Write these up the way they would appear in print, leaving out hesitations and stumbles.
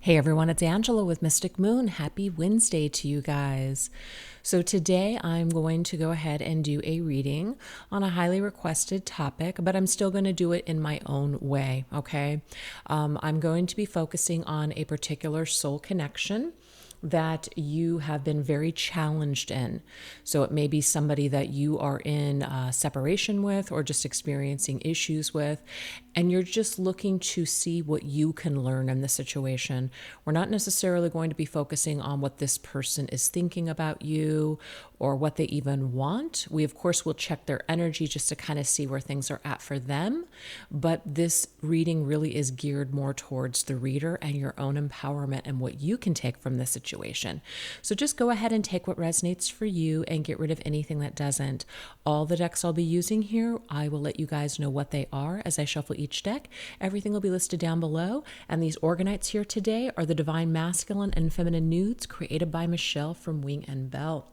Hey everyone, it's Angela with Mystic Moon. Happy Wednesday to you guys. So today I'm going to go ahead and do a reading on a highly requested topic, but I'm still going to do it in my own way, okay? I'm going to be focusing on a particular soul connection that you have been very challenged in. So it may be somebody that you are in separation with or just experiencing issues with, and you're just looking to see what you can learn in the situation. We're not necessarily going to be focusing on what this person is thinking about you or what they even want. We, of course, will check their energy just to kind of see where things are at for them. But this reading really is geared more towards the reader and your own empowerment and what you can take from this situation. So just go ahead and take what resonates for you and get rid of anything that doesn't. All the decks I'll be using here, I will let you guys know what they are as I shuffle each deck. Everything will be listed down below. And these organites here today are the Divine Masculine and Feminine Nudes created by Michelle from Wing and Bell.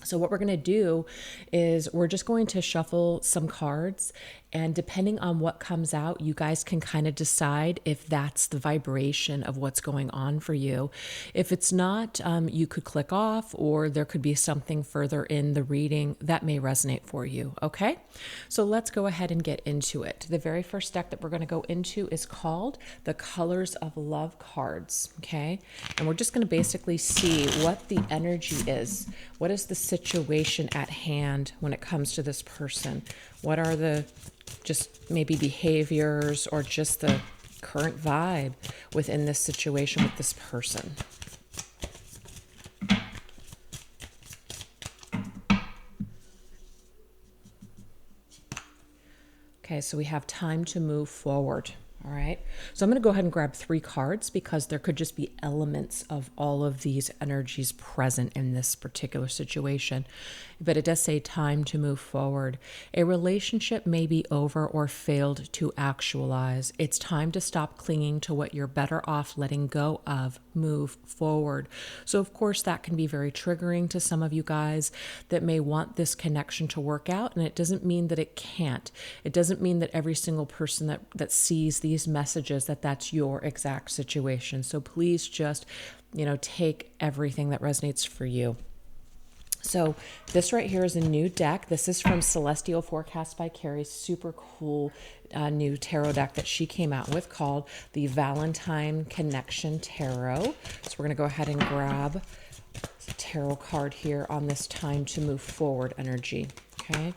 So what we're going to do is we're just going to shuffle some cards, and depending on what comes out, you guys can kind of decide if that's the vibration of what's going on for you. If it's not, you could click off, or there could be something further in the reading that may resonate for you, okay? So let's go ahead and get into it. The very first deck that we're going to go into is called the Colors of Love cards, okay? And we're just going to basically see what the energy is. What is the situation at hand when it comes to this person? What are the just maybe behaviors or just the current vibe within this situation with this person? Okay, so we have time to move forward. All right, so I'm going to go ahead and grab 3 cards because there could just be elements of all of these energies present in this particular situation. But it does say time to move forward. A relationship may be over or failed to actualize. It's time to stop clinging to what you're better off letting go of. Move forward. So of course that can be very triggering to some of you guys that may want this connection to work out, and it doesn't mean that it can't. It doesn't mean that every single person that sees these messages that that's your exact situation. So please just, take everything that resonates for you. So this right here is a new deck. This is from Celestial Forecast by Carrie. Super cool new tarot deck that she came out with called the Valentine Connection Tarot. So we're going to go ahead and grab a tarot card here on this time to move forward energy. Okay.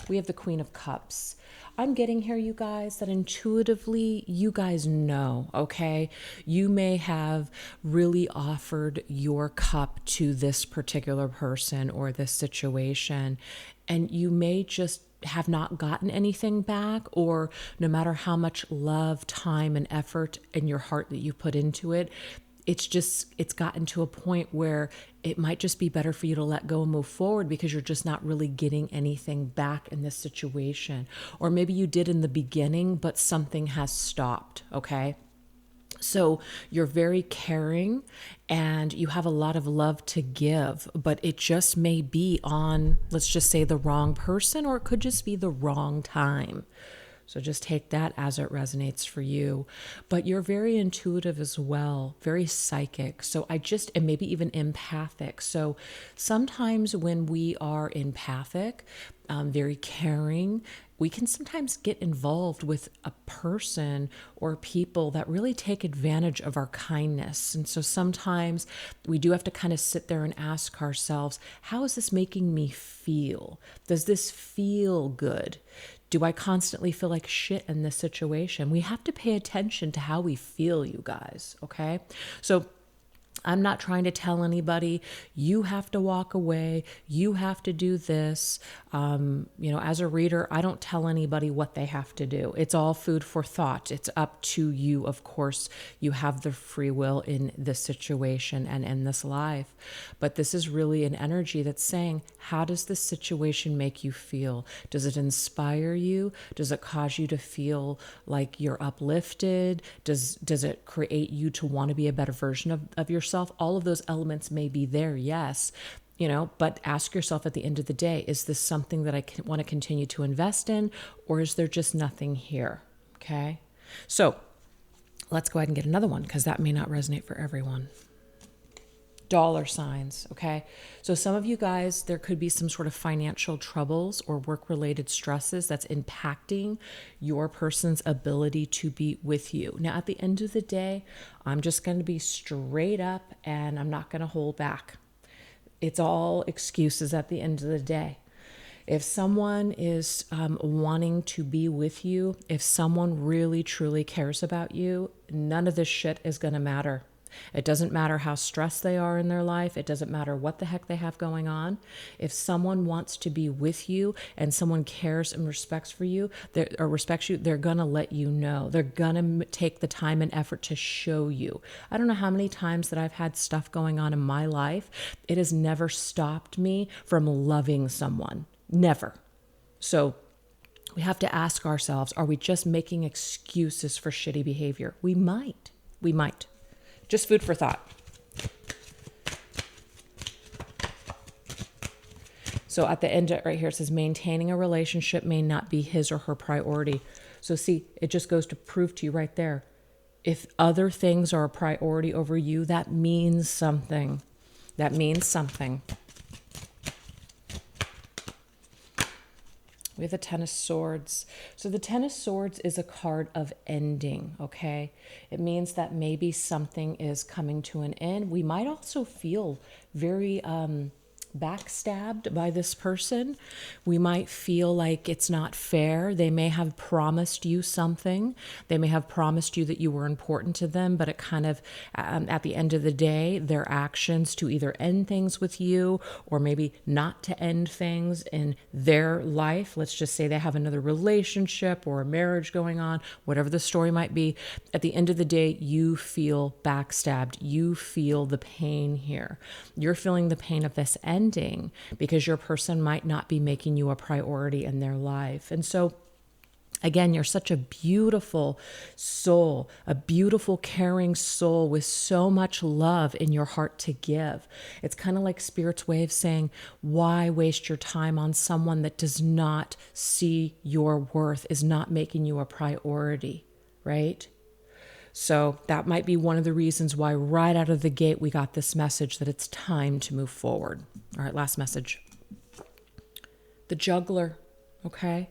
We have the Queen of Cups. I'm getting here, you guys, that intuitively you guys know, okay? You may have really offered your cup to this particular person or this situation, and you may just have not gotten anything back, or no matter how much love, time, and effort in your heart that you put into it, it's gotten to a point where it might just be better for you to let go and move forward because you're just not really getting anything back in this situation. Or maybe you did in the beginning, but something has stopped, okay? So you're very caring and you have a lot of love to give, but it just may be on, let's just say, the wrong person, or it could just be the wrong time. So just take that as it resonates for you. But you're very intuitive as well, very psychic. So and maybe even empathic. So sometimes when we are empathic, very caring, we can sometimes get involved with a person or people that really take advantage of our kindness. And so sometimes we do have to kind of sit there and ask ourselves, how is this making me feel? Does this feel good? Do I constantly feel like shit in this situation? We have to pay attention to how we feel, you guys, okay? So I'm not trying to tell anybody, you have to walk away, you have to do this. As a reader, I don't tell anybody what they have to do. It's all food for thought. It's up to you. Of course, you have the free will in this situation and in this life. But this is really an energy that's saying, how does this situation make you feel? Does it inspire you? Does it cause you to feel like you're uplifted? Does it create you to want to be a better version of yourself? All of those elements may be there, yes, but ask yourself at the end of the day, is this something that I want to continue to invest in, or is there just nothing here? Okay. So Let's go ahead and get another one because that may not resonate for everyone. Dollar signs, okay? So some of you guys, there could be some sort of financial troubles or work-related stresses that's impacting your person's ability to be with you. Now, at the end of the day, I'm just going to be straight up and I'm not going to hold back. It's all excuses at the end of the day. If someone is wanting to be with you, if someone really, truly cares about you, none of this shit is going to matter. It doesn't matter how stressed they are in their life. It doesn't matter what the heck they have going on. If someone wants to be with you and someone cares and respects you, they're going to let you know. They're going to take the time and effort to show you. I don't know how many times that I've had stuff going on in my life. It has never stopped me from loving someone. Never. So we have to ask ourselves, are we just making excuses for shitty behavior? We might. Just food for thought. So at the end right here, it says maintaining a relationship may not be his or her priority. So see, it just goes to prove to you right there. If other things are a priority over you, that means something. That means something. We have the Ten of Swords. So the Ten of Swords is a card of ending, okay? It means that maybe something is coming to an end. We might also feel very backstabbed by this person. We might feel like it's not fair. They may have promised you something. They may have promised you that you were important to them, but it kind of, at the end of the day, their actions to either end things with you or maybe not to end things in their life. Let's just say they have another relationship or a marriage going on, whatever the story might be. At the end of the day, you feel backstabbed. You feel the pain here. You're feeling the pain of this ending because your person might not be making you a priority in their life. And so again, you're such a beautiful soul, a beautiful, caring soul with so much love in your heart to give. It's kind of like Spirit's way of saying, why waste your time on someone that does not see your worth, is not making you a priority, right? So that might be one of the reasons why right out of the gate we got this message that it's time to move forward. All right, last message. The Juggler, okay?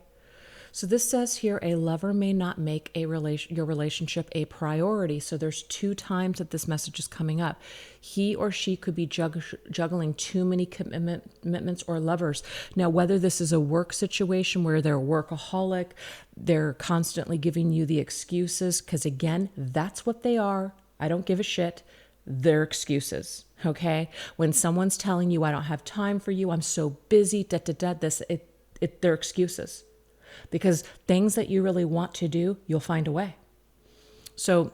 So this says here, a lover may not make your relationship a priority. So there's 2 times that this message is coming up. He or she could be juggling too many commitments or lovers. Now, whether this is a work situation where they're a workaholic, they're constantly giving you the excuses, because again, that's what they are. I don't give a shit. They're excuses, okay? When someone's telling you, I don't have time for you, I'm so busy, they're excuses. Because things that you really want to do, you'll find a way. So,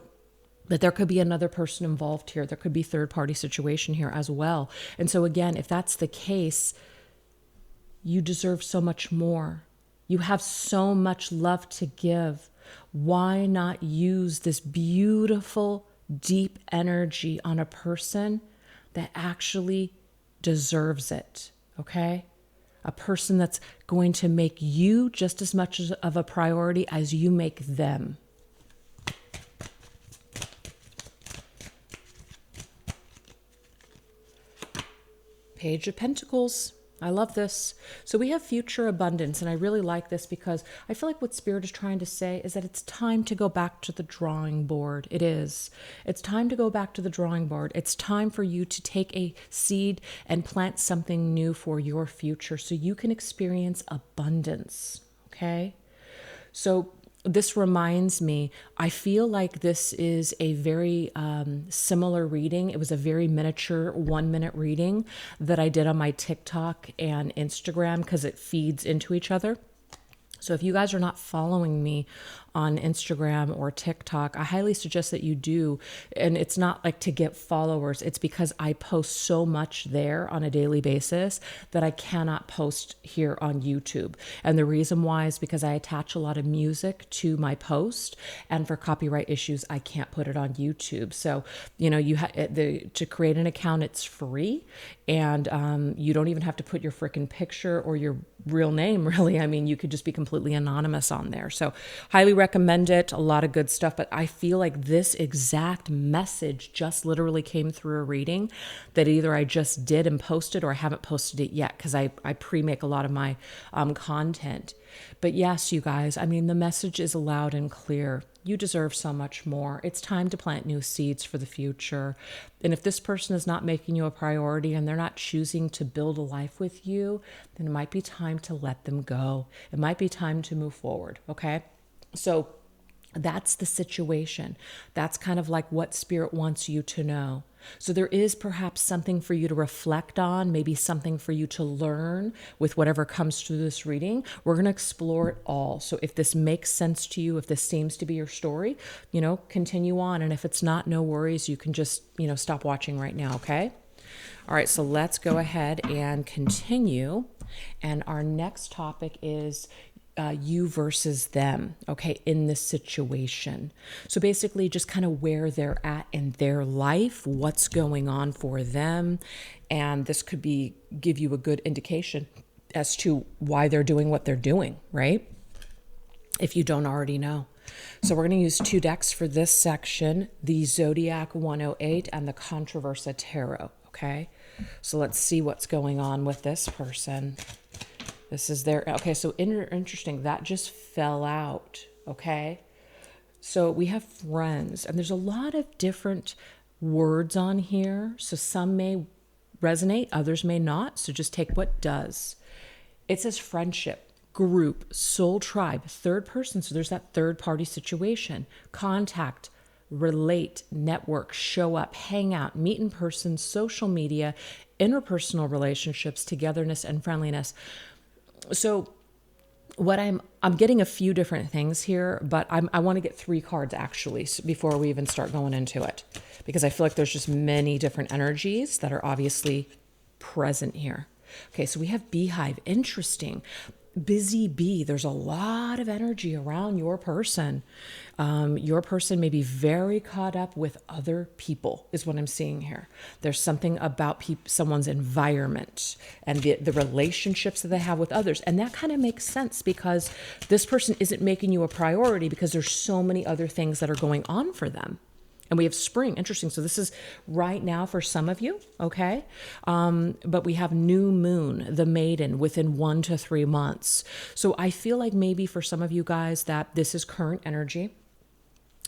but there could be another person involved here. There could be third-party situation here as well. And so again, if that's the case, you deserve so much more. You have so much love to give. Why not use this beautiful, deep energy on a person that actually deserves it, okay? A person that's going to make you just as much of a priority as you make them. Page of Pentacles. I love this. So we have future abundance, and I really like this because I feel like what Spirit is trying to say is that it's time to go back to the drawing board. It is. It's time to go back to the drawing board. It's time for you to take a seed and plant something new for your future so you can experience abundance, okay? So this reminds me, I feel like this is a very similar reading. It was a very miniature 1-minute reading that I did on my TikTok and Instagram because it feeds into each other. So if you guys are not following me on Instagram or TikTok, I highly suggest that you do. And it's not like to get followers. It's because I post so much there on a daily basis that I cannot post here on YouTube. And the reason why is because I attach a lot of music to my post, and for copyright issues, I can't put it on YouTube. So, you know, to create an account, it's free, and you don't even have to put your frickin' picture or your real name, really. I mean, you could just be completely anonymous on there. So highly recommend it, a lot of good stuff, but I feel like this exact message just literally came through a reading that either I just did and posted or I haven't posted it yet because I pre-make a lot of my content. But yes, you guys, I mean, the message is loud and clear. You deserve so much more. It's time to plant new seeds for the future. And if this person is not making you a priority and they're not choosing to build a life with you, then it might be time to let them go. It might be time to move forward, okay? So that's the situation. That's kind of like what Spirit wants you to know. So there is perhaps something for you to reflect on, maybe something for you to learn with whatever comes through this reading. We're going to explore it all. So if this makes sense to you, if this seems to be your story, continue on. And if it's not, no worries. You can just, stop watching right now, okay? All right, so let's go ahead and continue. And our next topic is you versus them, okay, in this situation. So basically just kind of where they're at in their life, what's going on for them. And this could give you a good indication as to why they're doing what they're doing, right? If you don't already know. So we're going to use 2 decks for this section, the Zodiac 108 and the Controversa Tarot, okay? So let's see what's going on with this person. This is their, okay, so interesting, that just fell out, okay? So we have friends, and there's a lot of different words on here. So some may resonate, others may not. So just take what does. It says friendship, group, soul tribe, third person. So there's that third party situation, contact, relate, network, show up, hang out, meet in person, social media, interpersonal relationships, togetherness, and friendliness. So what I'm getting a few different things here, but I want to get 3 cards actually before we even start going into it, because I feel like there's just many different energies that are obviously present here. Okay, so we have beehive. Interesting. Busy bee. There's a lot of energy around your person. Your person may be very caught up with other people is what I'm seeing here. There's something about someone's environment and the relationships that they have with others. And that kind of makes sense because this person isn't making you a priority because there's so many other things that are going on for them. And we have spring. Interesting. So this is right now for some of you, okay? But we have new moon, the maiden, within 1 to 3 months. So I feel like maybe for some of you guys that this is current energy,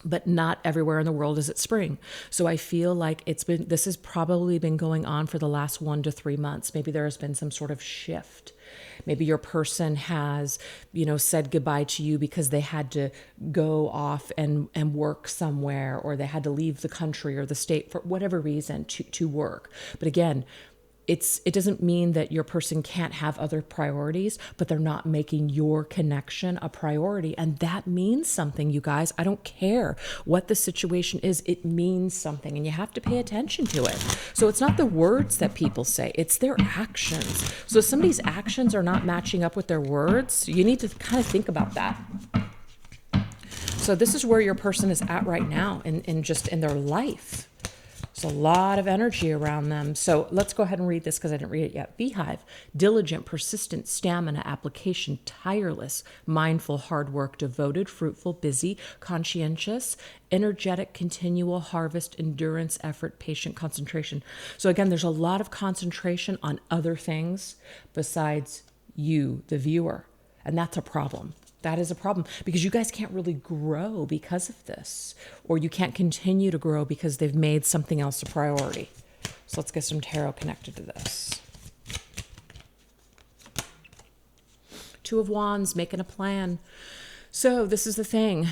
but not everywhere in the world is it spring. So I feel like this has probably been going on for the last 1 to 3 months. Maybe there has been some sort of shift. Maybe your person has, said goodbye to you because they had to go off and work somewhere, or they had to leave the country or the state for whatever reason to work. But again, it doesn't mean that your person can't have other priorities, but they're not making your connection a priority. And that means something, you guys. I don't care what the situation is. It means something, and you have to pay attention to it. So it's not the words that people say, it's their actions. So if somebody's actions are not matching up with their words, you need to kind of think about that. So this is where your person is at right now in their life. There's a lot of energy around them. So let's go ahead and read this because I didn't read it yet. Beehive, diligent, persistent, stamina, application, tireless, mindful, hard work, devoted, fruitful, busy, conscientious, energetic, continual, harvest, endurance, effort, patient, concentration. So again, there's a lot of concentration on other things besides you, the viewer. And that's a problem. That is a problem because you guys can't really grow because of this, or you can't continue to grow because they've made something else a priority. So let's get some tarot connected to this. 2 of Wands, making a plan. So this is the thing,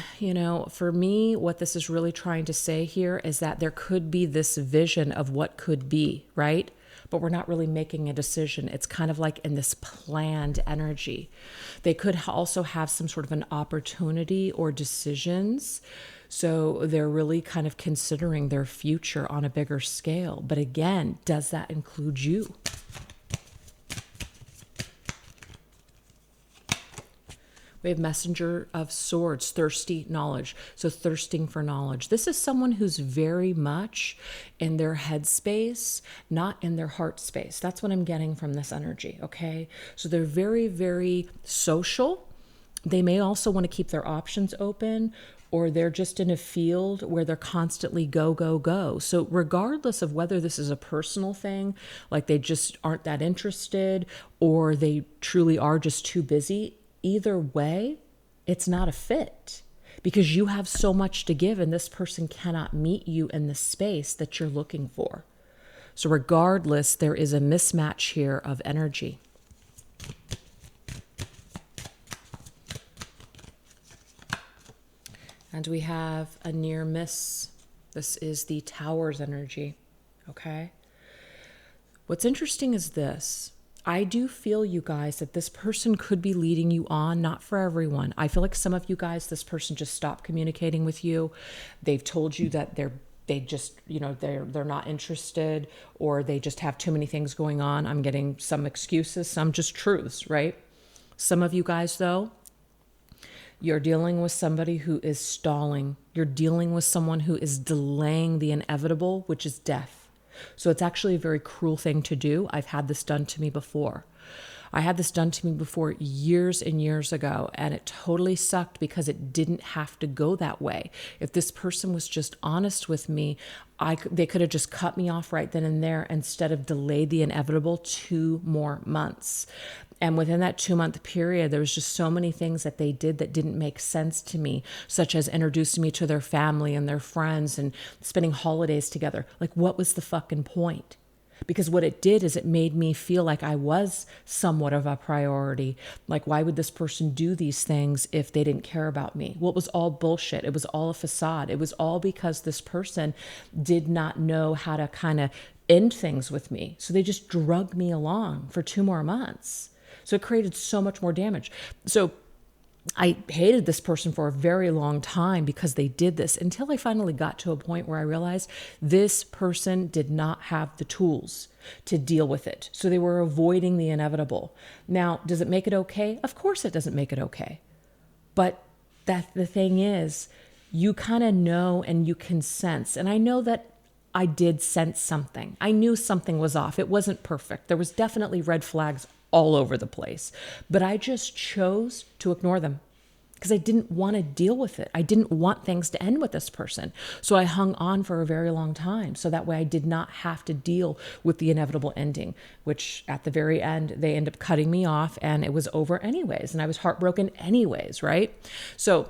for me, what this is really trying to say here is that there could be this vision of what could be, right? But we're not really making a decision. It's kind of like in this planned energy. They could also have some sort of an opportunity or decisions. So they're really kind of considering their future on a bigger scale. But again, does that include you? We have Messenger of Swords, thirsty knowledge. So thirsting for knowledge. This is someone who's very much in their head space, not in their heart space. That's what I'm getting from this energy, okay? So they're very, very social. They may also want to keep their options open, or they're just in a field where they're constantly go, go, go. So regardless of whether this is a personal thing, like they just aren't that interested, or they truly are just too busy, either way, it's not a fit, because you have so much to give and this person cannot meet you in the space that you're looking for. So regardless, there is a mismatch here of energy. And we have a near miss. This is the Tower's energy, okay? What's interesting is this. I do feel, you guys, that this person could be leading you on, not for everyone. I feel like some of you guys, this person just stopped communicating with you. They've told you that they're not interested, or they just have too many things going on. I'm getting some excuses, some just truths, right? Some of you guys, though, you're dealing with somebody who is stalling. You're dealing with someone who is delaying the inevitable, which is death. So it's actually a very cruel thing to do. I've had this done to me before. I had this done to me before years and years ago, and it totally sucked because it didn't have to go that way. If this person was just honest with me, they could have just cut me off right then and there instead of delayed the inevitable 2 more months. And within that 2-month period, there was just so many things that they did that didn't make sense to me, such as introducing me to their family and their friends and spending holidays together. Like, what was the fucking point? Because what it did is it made me feel like I was somewhat of a priority. Like, why would this person do these things if they didn't care about me? Well, it was all bullshit. It was all a facade. It was all because this person did not know how to kind of end things with me. So they just drugged me along for 2 more months. So it created so much more damage. So I hated this person for a very long time because they did this, until I finally got to a point where I realized this person did not have the tools to deal with it. So they were avoiding the inevitable. Now, does it make it okay? Of course it doesn't make it okay. But the thing is, you kind of know and you can sense. And I know that I did sense something. I knew something was off. It wasn't perfect. There was definitely red flags all over the place, but I just chose to ignore them because I didn't want to deal with it. I didn't want things to end with this person. So I hung on for a very long time. So that way I did not have to deal with the inevitable ending, which at the very end, they end up cutting me off and it was over anyways. And I was heartbroken anyways, right? So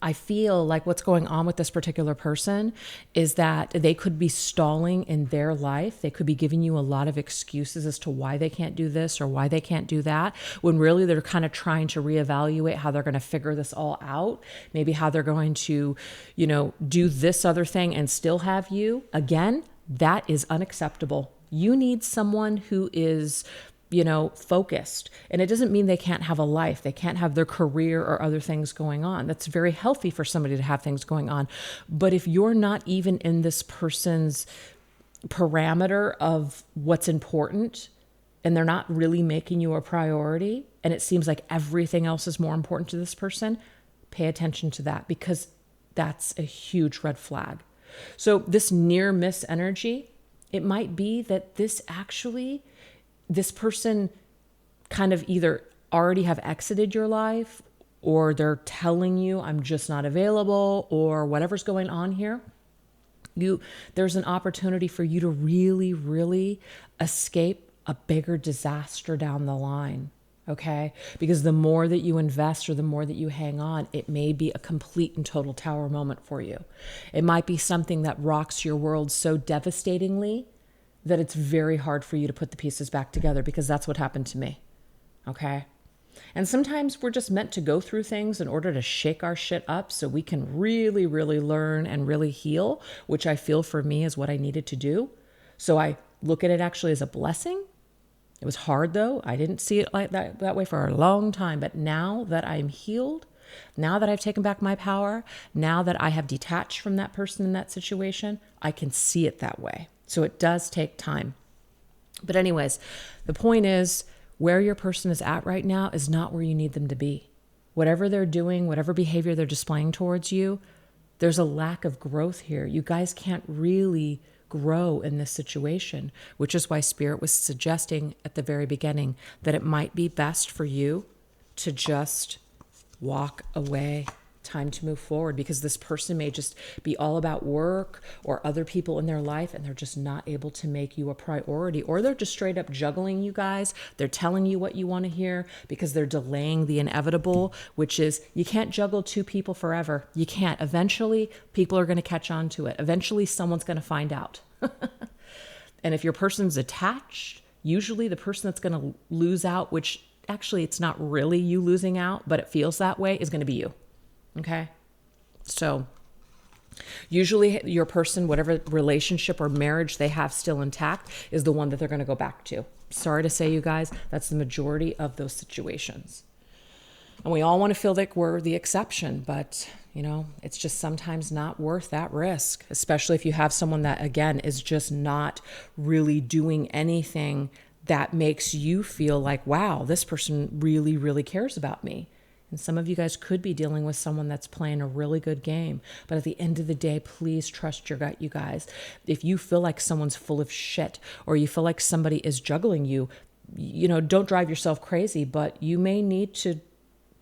I feel like what's going on with this particular person is that they could be stalling in their life. They could be giving you a lot of excuses as to why they can't do this or why they can't do that, when really they're kind of trying to reevaluate how they're going to figure this all out. Maybe how they're going to, do this other thing and still have you. Again, that is unacceptable. You need someone who is focused. And it doesn't mean they can't have a life. They can't have their career or other things going on. That's very healthy for somebody to have things going on. But if you're not even in this person's parameter of what's important, and they're not really making you a priority, and it seems like everything else is more important to this person, pay attention to that, because that's a huge red flag. So this near miss energy, it might be that this person kind of either already have exited your life, or they're telling you, I'm just not available, or whatever's going on here. There's an opportunity for you to really, really escape a bigger disaster down the line. Okay? Because the more that you invest or the more that you hang on, it may be a complete and total tower moment for you. It might be something that rocks your world so devastatingly that it's very hard for you to put the pieces back together, because that's what happened to me. Okay? And sometimes we're just meant to go through things in order to shake our shit up so we can really, really learn and really heal, which I feel for me is what I needed to do. So I look at it actually as a blessing. It was hard though. I didn't see it like that way for a long time. But now that I'm healed, now that I've taken back my power, now that I have detached from that person in that situation, I can see it that way. So it does take time. But anyways, the point is, where your person is at right now is not where you need them to be. Whatever they're doing, whatever behavior they're displaying towards you, there's a lack of growth here. You guys can't really grow in this situation, which is why Spirit was suggesting at the very beginning that it might be best for you to just walk away. Time to move forward, because this person may just be all about work or other people in their life, and they're just not able to make you a priority, or they're just straight up juggling you guys. They're telling you what you want to hear because they're delaying the inevitable, which is you can't juggle two people forever. You can't. Eventually, people are going to catch on to it. Eventually, someone's going to find out. And if your person's attached, usually the person that's going to lose out, which actually it's not really you losing out, but it feels that way, is going to be you. Okay. So usually your person, whatever relationship or marriage they have still intact, is the one that they're going to go back to. Sorry to say, you guys, that's the majority of those situations. And we all want to feel like we're the exception, but it's just sometimes not worth that risk, especially if you have someone that, again, is just not really doing anything that makes you feel like, wow, this person really, really cares about me. And some of you guys could be dealing with someone that's playing a really good game. But at the end of the day, please trust your gut, you guys. If you feel like someone's full of shit, or you feel like somebody is juggling you, don't drive yourself crazy, but you may need to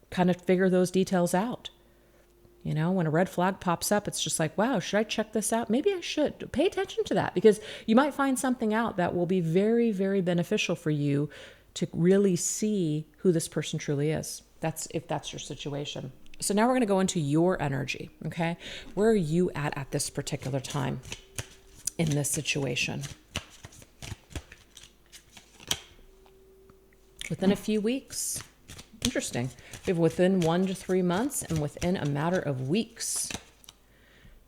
kind of figure those details out. When a red flag pops up, it's just like, wow, should I check this out? Maybe I should. Pay attention to that, because you might find something out that will be very, very beneficial for you to really see who this person truly is. If that's your situation. So now we're going to go into your energy, okay? Where are you at this particular time in this situation? Within a few weeks. Interesting. We have within 1 to 3 months and within a matter of weeks.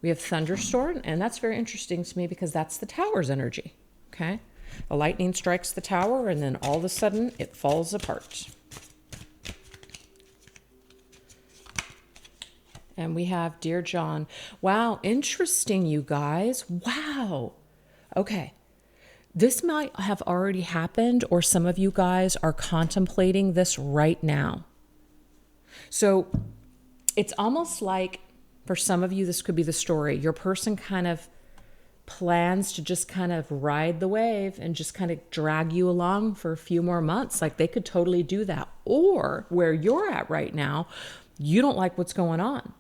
We have thunderstorm, and that's very interesting to me because that's the tower's energy, okay? The lightning strikes the tower, and then all of a sudden it falls apart. And we have Dear John. Wow, interesting, you guys. Wow. Okay. This might have already happened, or some of you guys are contemplating this right now. So it's almost like, for some of you, this could be the story. Your person kind of plans to just kind of ride the wave and just kind of drag you along for a few more months. Like, they could totally do that. Or where you're at right now, you don't like what's going on.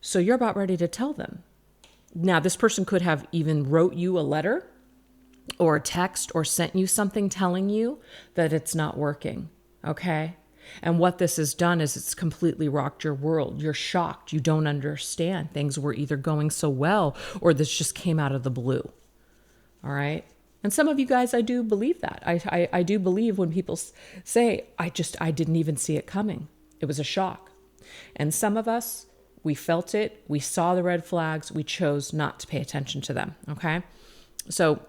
So you're about ready to tell them. Now, this person could have even wrote you a letter or a text or sent you something telling you that it's not working, okay? And what this has done is it's completely rocked your world. You're shocked. You don't understand. Things were either going so well, or this just came out of the blue, all right? And some of you guys, I do believe that. I do believe when people say, I didn't even see it coming. It was a shock. And some of us, we felt it, we saw the red flags, we chose not to pay attention to them, okay? So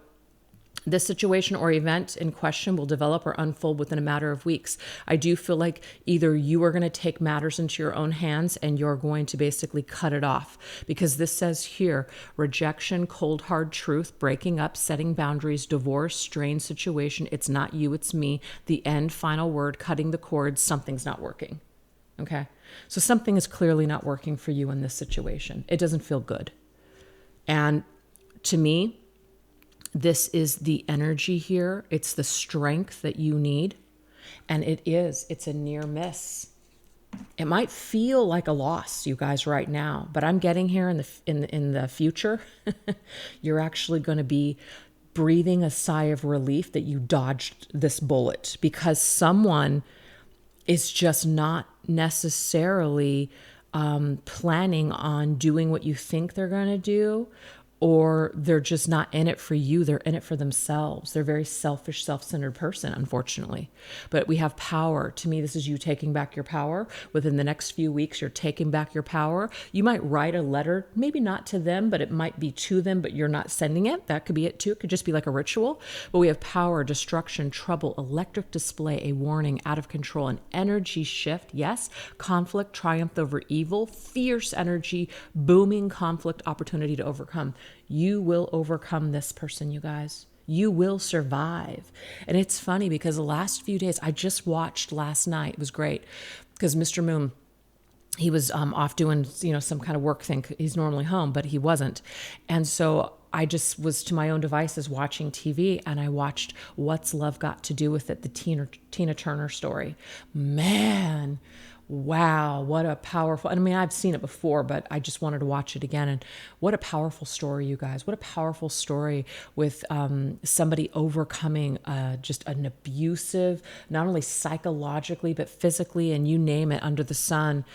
this situation or event in question will develop or unfold within a matter of weeks. I do feel like either you are going to take matters into your own hands and you're going to basically cut it off, because this says here, rejection, cold, hard truth, breaking up, setting boundaries, divorce, strained situation. It's not you, it's me. The end, final word, cutting the cords, something's not working. Okay. So something is clearly not working for you in this situation. It doesn't feel good. And to me, this is the energy here. It's the strength that you need. And it's a near miss. It might feel like a loss, you guys, right now, but I'm getting here in the future. You're actually going to be breathing a sigh of relief that you dodged this bullet, because someone is just not necessarily planning on doing what you think they're going to do, or they're just not in it for you. They're in it for themselves. They're a very selfish, self-centered person, unfortunately. But we have power. To me, this is you taking back your power. Within the next few weeks, you're taking back your power. You might write a letter, maybe not to them, but it might be to them, but you're not sending it. That could be it too. It could just be like a ritual. But we have power, destruction, trouble, electric display, a warning, out of control, an energy shift. Yes, conflict, triumph over evil, fierce energy, booming conflict, opportunity to overcome. You will overcome this person, you guys. You will survive. And it's funny because the last few days, I just watched last night. It was great because Mr. Moon, he was off doing, some kind of work thing. He's normally home, but he wasn't. And so I just was to my own devices watching TV, and I watched What's Love Got to Do with It, the Tina Turner story. Man, Wow, what a powerful, I mean, I've seen it before, but I just wanted to watch it again. And what a powerful story, you guys. What a powerful story with somebody overcoming just an abusive, not only psychologically, but physically, and you name it, under the sun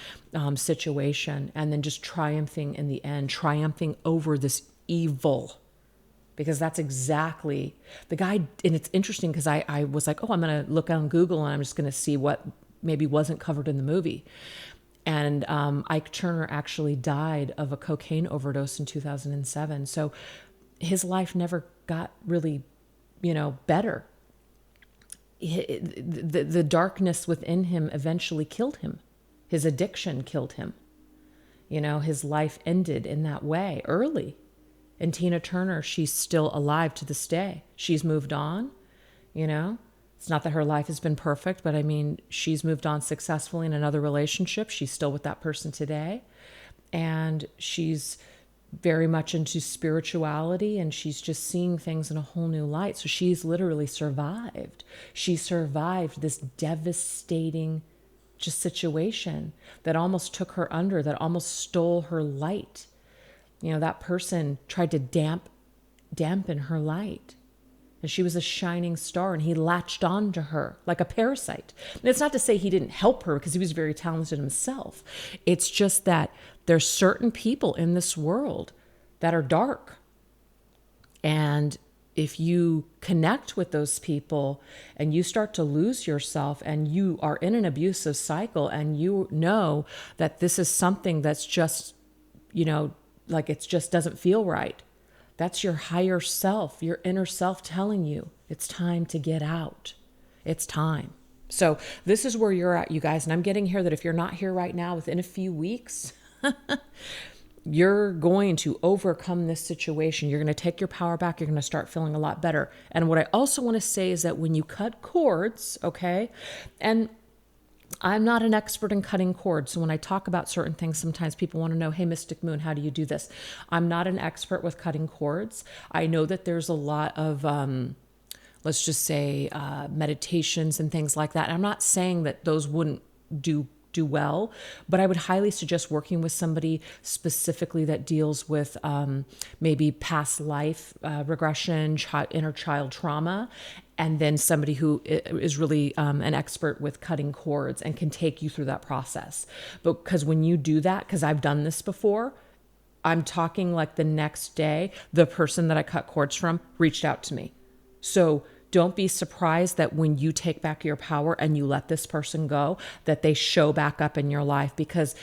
situation. And then just triumphing in the end, triumphing over this evil. Because that's exactly the guy. And it's interesting because I was like, oh, I'm going to look on Google and I'm just going to see what maybe wasn't covered in the movie. And Ike Turner actually died of a cocaine overdose in 2007. So his life never got really, better. The darkness within him eventually killed him. His addiction killed him. His life ended in that way early. And Tina Turner, she's still alive to this day. She's moved on, It's not that her life has been perfect, but I mean, she's moved on successfully in another relationship. She's still with that person today. And she's very much into spirituality, and she's just seeing things in a whole new light. So she's literally survived. She survived this devastating just situation that almost took her under, that almost stole her light. That person tried to dampen her light. And she was a shining star, and he latched on to her like a parasite. And it's not to say he didn't help her, because he was very talented himself. It's just that there's certain people in this world that are dark. And if you connect with those people and you start to lose yourself and you are in an abusive cycle, and you know that this is something that's just, like it just doesn't feel right. That's your higher self, your inner self telling you it's time to get out. It's time. So this is where you're at, you guys. And I'm getting here that if you're not here right now, within a few weeks, you're going to overcome this situation. You're going to take your power back. You're going to start feeling a lot better. And what I also want to say is that when you cut cords, okay, and I'm not an expert in cutting cords. So when I talk about certain things, sometimes people want to know, hey, Mystic Moon, how do you do this? I'm not an expert with cutting cords. I know that there's a lot of, let's just say, meditations and things like that. And I'm not saying that those wouldn't do well, but I would highly suggest working with somebody specifically that deals with maybe past life regression, inner child trauma, and then somebody who is really an expert with cutting cords and can take you through that process. But because when you do that, because I've done this before, I'm talking like the next day, the person that I cut cords from reached out to me. So don't be surprised that when you take back your power and you let this person go, that they show back up in your life, because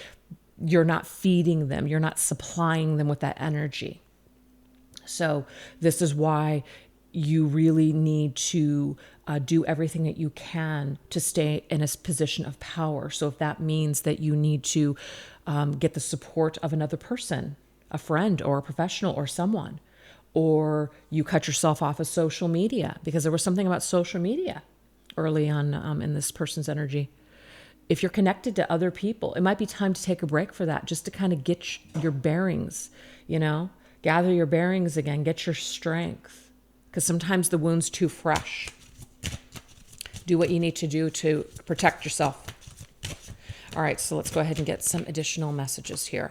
you're not feeding them. You're not supplying them with that energy. So this is why you really need to do everything that you can to stay in a position of power. So if that means that you need to get the support of another person, a friend or a professional or someone, or you cut yourself off of social media, because there was something about social media early on in this person's energy. If you're connected to other people, it might be time to take a break for that, just to kind of get your bearings, gather your bearings again, get your strength, because sometimes the wound's too fresh. Do what you need to do to protect yourself. All right, so let's go ahead and get some additional messages here.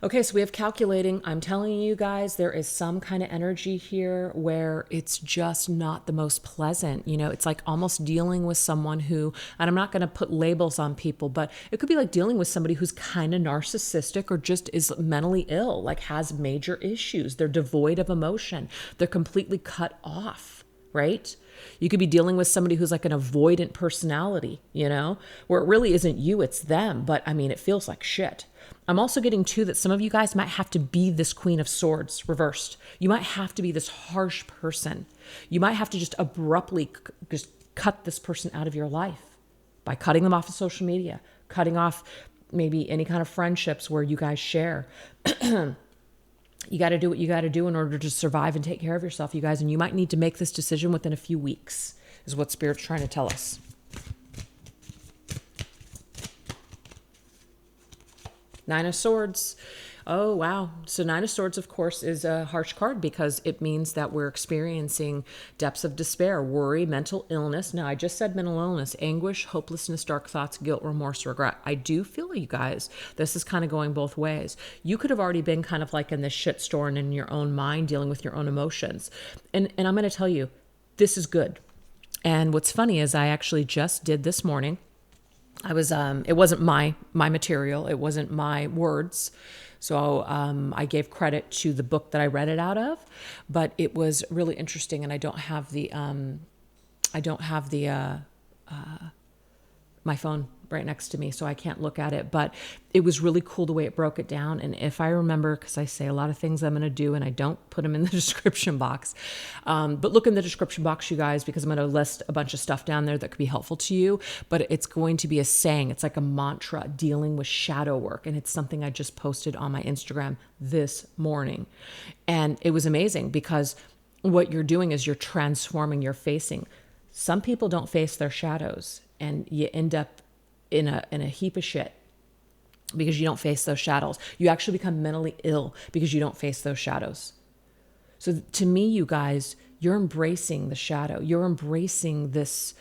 Okay, so we have calculating. I'm telling you guys, there is some kind of energy here where it's just not the most pleasant. It's like almost dealing with someone who, and I'm not going to put labels on people, but it could be like dealing with somebody who's kind of narcissistic or just is mentally ill, like has major issues. They're devoid of emotion. They're completely cut off, right? You could be dealing with somebody who's like an avoidant personality, where it really isn't you, it's them. But I mean, it feels like shit. I'm also getting too that some of you guys might have to be this Queen of Swords reversed. You might have to be this harsh person. You might have to just abruptly just cut this person out of your life by cutting them off of social media, cutting off maybe any kind of friendships where you guys share. You got to do what you got to do in order to survive and take care of yourself, you guys. And you might need to make this decision within a few weeks, is what Spirit's trying to tell us. Nine of Swords. Oh, wow. So Nine of Swords, of course, is a harsh card because it means that we're experiencing depths of despair, worry, mental illness. Now, I just said mental illness, anguish, hopelessness, dark thoughts, guilt, remorse, regret. I do feel you guys. This is kind of going both ways. You could have already been kind of like in this shitstorm in your own mind, dealing with your own emotions. And I'm going to tell you, this is good. And what's funny is I actually just did this morning. I was, it wasn't my material. It wasn't my words. So I gave credit to the book that I read it out of, but it was really interesting. And I don't have the, my phone right next to me, so I can't look at it, but it was really cool the way it broke it down. And if I remember, because I say a lot of things I'm going to do and I don't put them in the description box, but look in the description box, you guys, because I'm going to list a bunch of stuff down there that could be helpful to you, but it's going to be a saying. It's like a mantra dealing with shadow work. And it's something I just posted on my Instagram this morning. And it was amazing because what you're doing is you're transforming, you're facing. Some people don't face their shadows, and you end up in a heap of shit because you don't face those shadows. You actually become mentally ill because you don't face those shadows. So to me, you guys, you're embracing the shadow. You're embracing this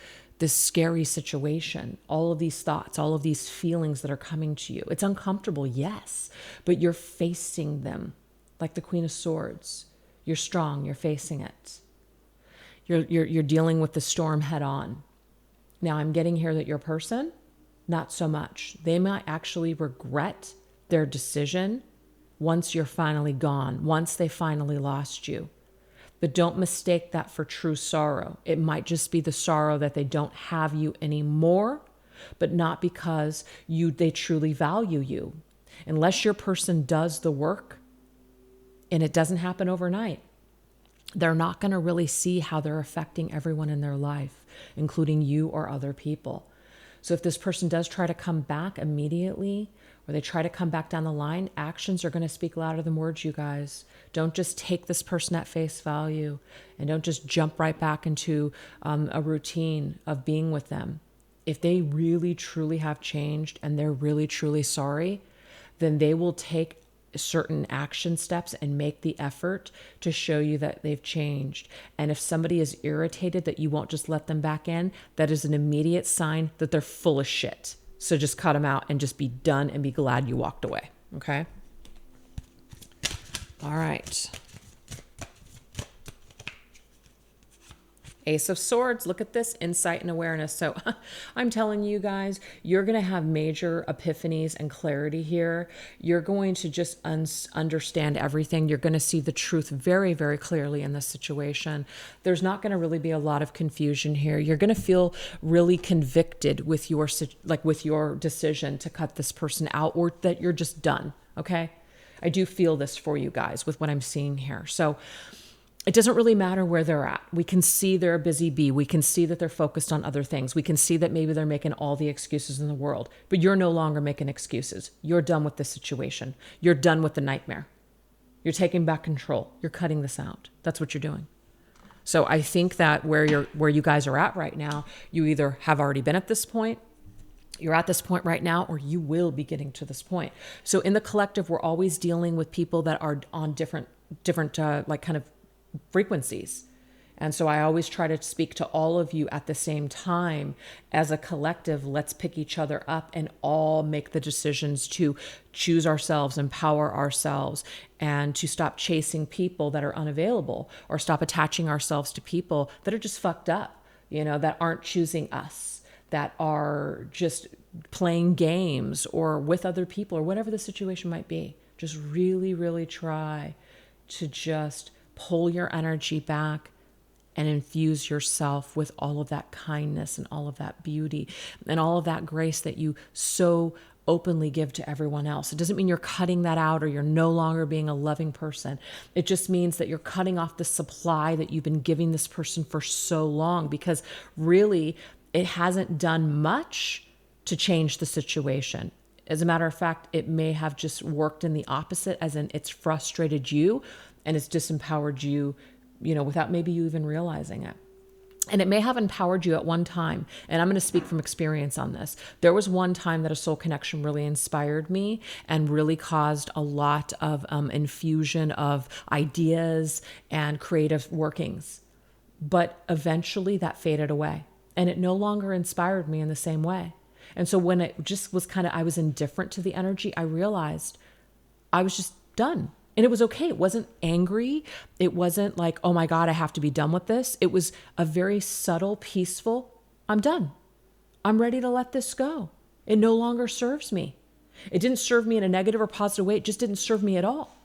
scary situation, all of these thoughts, all of these feelings that are coming to you. It's uncomfortable, yes, but you're facing them like the Queen of Swords. You're strong. You're facing it. You're dealing with the storm head on. Now, I'm getting here that your person, not so much. They might actually regret their decision once you're finally gone, once they finally lost you. But don't mistake that for true sorrow. It might just be the sorrow that they don't have you anymore, but not because they truly value you. Unless your person does the work, and it doesn't happen overnight, they're not going to really see how they're affecting everyone in their life, including you or other people. So if this person does try to come back immediately, or they try to come back down the line, actions are going to speak louder than words, you guys. Don't just take this person at face value, and don't just jump right back into a routine of being with them. If they really, truly have changed and they're really, truly sorry, then they will take certain action steps and make the effort to show you that they've changed. And if somebody is irritated that you won't just let them back in, that is an immediate sign that they're full of shit. So just cut them out and just be done and be glad you walked away. Okay? All right. Ace of Swords, look at this, insight and awareness. So I'm telling you guys, you're going to have major epiphanies and clarity here. You're going to just understand everything. You're going to see the truth very, very clearly in this situation. There's not going to really be a lot of confusion here. You're going to feel really convicted with your decision to cut this person out, or that you're just done. Okay? I do feel this for you guys with what I'm seeing here. So it doesn't really matter where they're at. We can see they're a busy bee. We can see that they're focused on other things. We can see that maybe they're making all the excuses in the world, but you're no longer making excuses. You're done with this situation. You're done with the nightmare. You're taking back control. You're cutting this out. That's what you're doing. So I think that where you guys are at right now, you either have already been at this point, you're at this point right now, or you will be getting to this point. So in the collective, we're always dealing with people that are on different like kind of frequencies. And so I always try to speak to all of you at the same time. As a collective, let's pick each other up and all make the decisions to choose ourselves, empower ourselves, and to stop chasing people that are unavailable, or stop attaching ourselves to people that are just fucked up, that aren't choosing us, that are just playing games or with other people, or whatever the situation might be. Just really, really try to just pull your energy back and infuse yourself with all of that kindness and all of that beauty and all of that grace that you so openly give to everyone else. It doesn't mean you're cutting that out or you're no longer being a loving person. It just means that you're cutting off the supply that you've been giving this person for so long, because really it hasn't done much to change the situation. As a matter of fact, it may have just worked in the opposite, as in it's frustrated you and it's disempowered you, without maybe you even realizing it. And it may have empowered you at one time. And I'm going to speak from experience on this. There was one time that a soul connection really inspired me and really caused a lot of infusion of ideas and creative workings. But eventually that faded away and it no longer inspired me in the same way. And so when it just was kind of, I was indifferent to the energy, I realized I was just done. And it was okay. It wasn't angry. It wasn't like, oh my God, I have to be done with this. It was a very subtle, peaceful, I'm done. I'm ready to let this go. It no longer serves me. It didn't serve me in a negative or positive way. It just didn't serve me at all.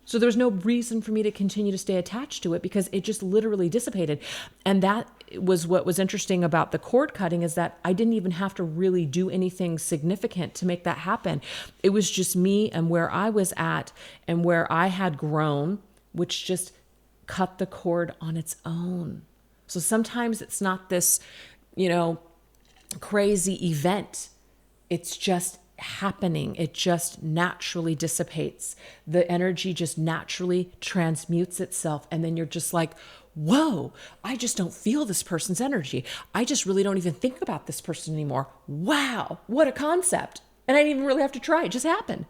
So there's no reason for me to continue to stay attached to it because it just literally dissipated. And that was what was interesting about the cord cutting, is that I didn't even have to really do anything significant to make that happen. It was just me and where I was at and where I had grown, which just cut the cord on its own. So sometimes it's not this, crazy event. It's just happening. It just naturally dissipates. The energy just naturally transmutes itself. And then you're just like, whoa, I just don't feel this person's energy. I just really don't even think about this person anymore. Wow, what a concept. And I didn't even really have to try. It just happened.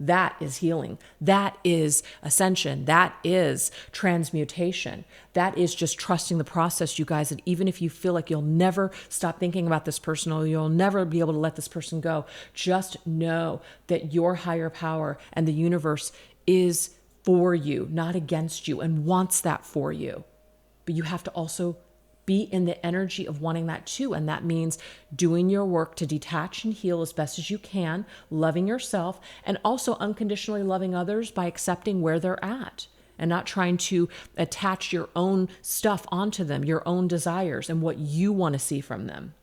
That is healing. That is ascension. That is transmutation. That is just trusting the process, you guys. And even if you feel like you'll never stop thinking about this person or you'll never be able to let this person go, just know that your higher power and the universe is for you, not against you, and wants that for you. But you have to also be in the energy of wanting that too. And that means doing your work to detach and heal as best as you can, loving yourself, and also unconditionally loving others by accepting where they're at and not trying to attach your own stuff onto them, your own desires and what you want to see from them.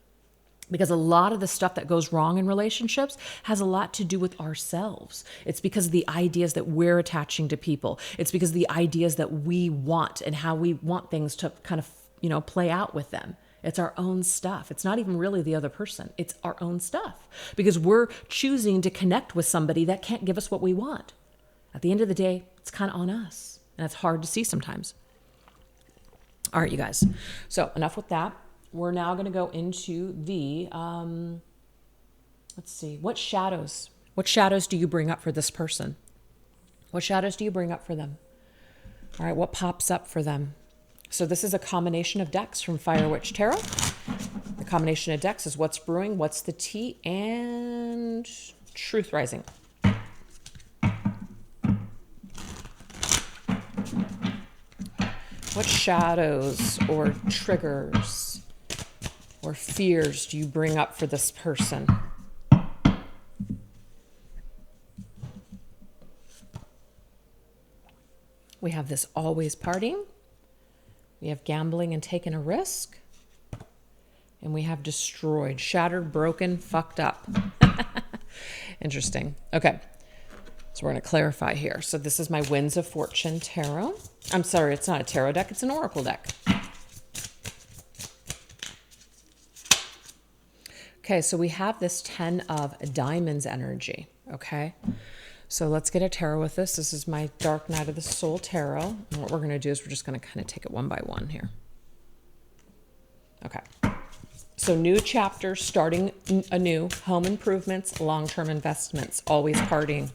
Because a lot of the stuff that goes wrong in relationships has a lot to do with ourselves. It's because of the ideas that we're attaching to people. It's because of the ideas that we want and how we want things to kind of play out with them. It's our own stuff. It's not even really the other person. It's our own stuff because we're choosing to connect with somebody that can't give us what we want. At the end of the day, it's kind of on us. And it's hard to see sometimes. All right, you guys. So enough with that. We're now going to go into the, let's see, what shadows do you bring up for this person? What shadows do you bring up for them? All right, what pops up for them? So this is a combination of decks from Fire Witch Tarot. The combination of decks is What's Brewing, What's the Tea, and Truth Rising. What shadows or triggers or fears do you bring up for this person? We have this always partying. We have gambling and taking a risk. And we have destroyed, shattered, broken, fucked up. Interesting. Okay. So we're going to clarify here. So this is my Winds of Fortune Tarot. I'm sorry, it's not a tarot deck. It's an oracle deck. Okay, so we have this 10 of Diamonds energy. Okay. So let's get a tarot with this. This is my Dark Night of the Soul Tarot. And what we're going to do is we're just going to kind of take it one by one here. Okay. So new chapter, starting anew, home improvements, long-term investments, always partying.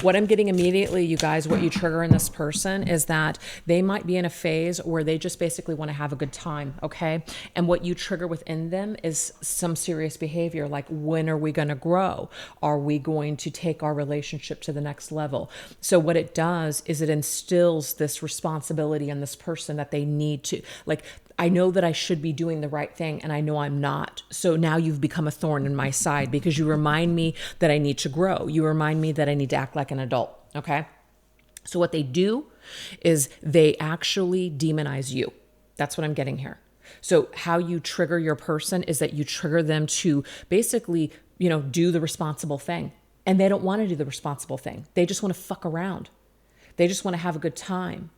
What I'm getting immediately, you guys, what you trigger in this person is that they might be in a phase where they just basically want to have a good time, okay? And what you trigger within them is some serious behavior, like when are we going to grow? Are we going to take our relationship to the next level? So what it does is it instills this responsibility in this person that they need to, like, I know that I should be doing the right thing and I know I'm not. So now you've become a thorn in my side because you remind me that I need to grow. You remind me that I need to act like an adult. Okay. So what they do is they actually demonize you. That's what I'm getting here. So how you trigger your person is that you trigger them to basically, do the responsible thing. And they don't want to do the responsible thing. They just want to fuck around. They just want to have a good time.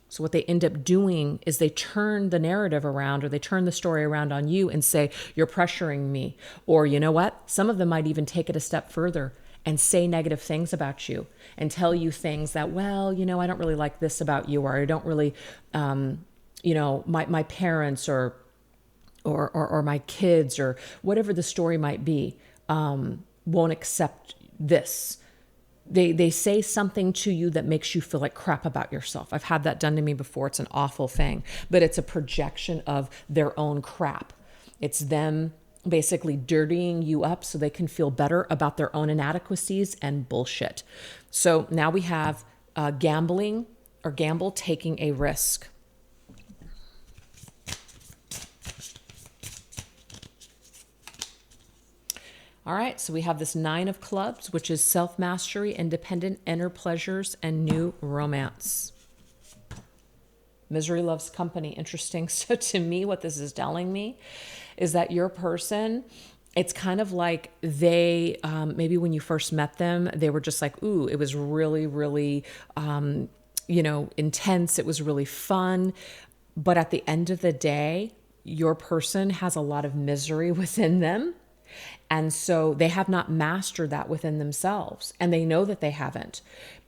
So what they end up doing is they turn the narrative around, or they turn the story around on you and say, you're pressuring me. Or you know what? Some of them might even take it a step further and say negative things about you and tell you things that, well, I don't really like this about you, or I don't really, my parents or my kids or whatever the story might be, won't accept this. They say something to you that makes you feel like crap about yourself. I've had that done to me before. It's an awful thing, but it's a projection of their own crap. It's them basically dirtying you up so they can feel better about their own inadequacies and bullshit. So now we have gambling or gamble, taking a risk. All right, so we have this 9 of clubs, which is self-mastery, independent, inner pleasures, and new romance. Misery loves company. Interesting. So to me, what this is telling me is that your person, it's kind of like they, maybe when you first met them, they were just like, ooh, it was really, really, intense. It was really fun. But at the end of the day, your person has a lot of misery within them. And so they have not mastered that within themselves. And they know that they haven't.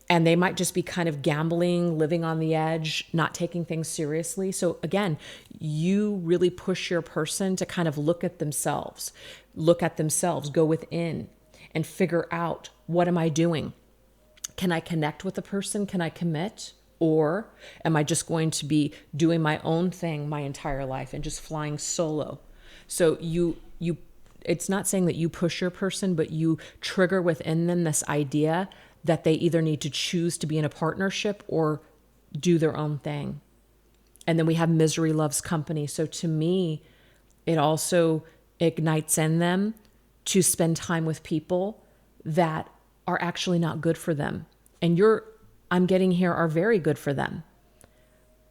And they might just be kind of gambling, living on the edge, not taking things seriously. So again, you really push your person to kind of look at themselves, go within and figure out, what am I doing? Can I connect with the person? Can I commit? Or am I just going to be doing my own thing my entire life and just flying solo? So it's not saying that you push your person, but you trigger within them this idea that they either need to choose to be in a partnership or do their own thing. And then we have misery loves company. So to me, it also ignites in them to spend time with people that are actually not good for them. And I'm getting here, are very good for them.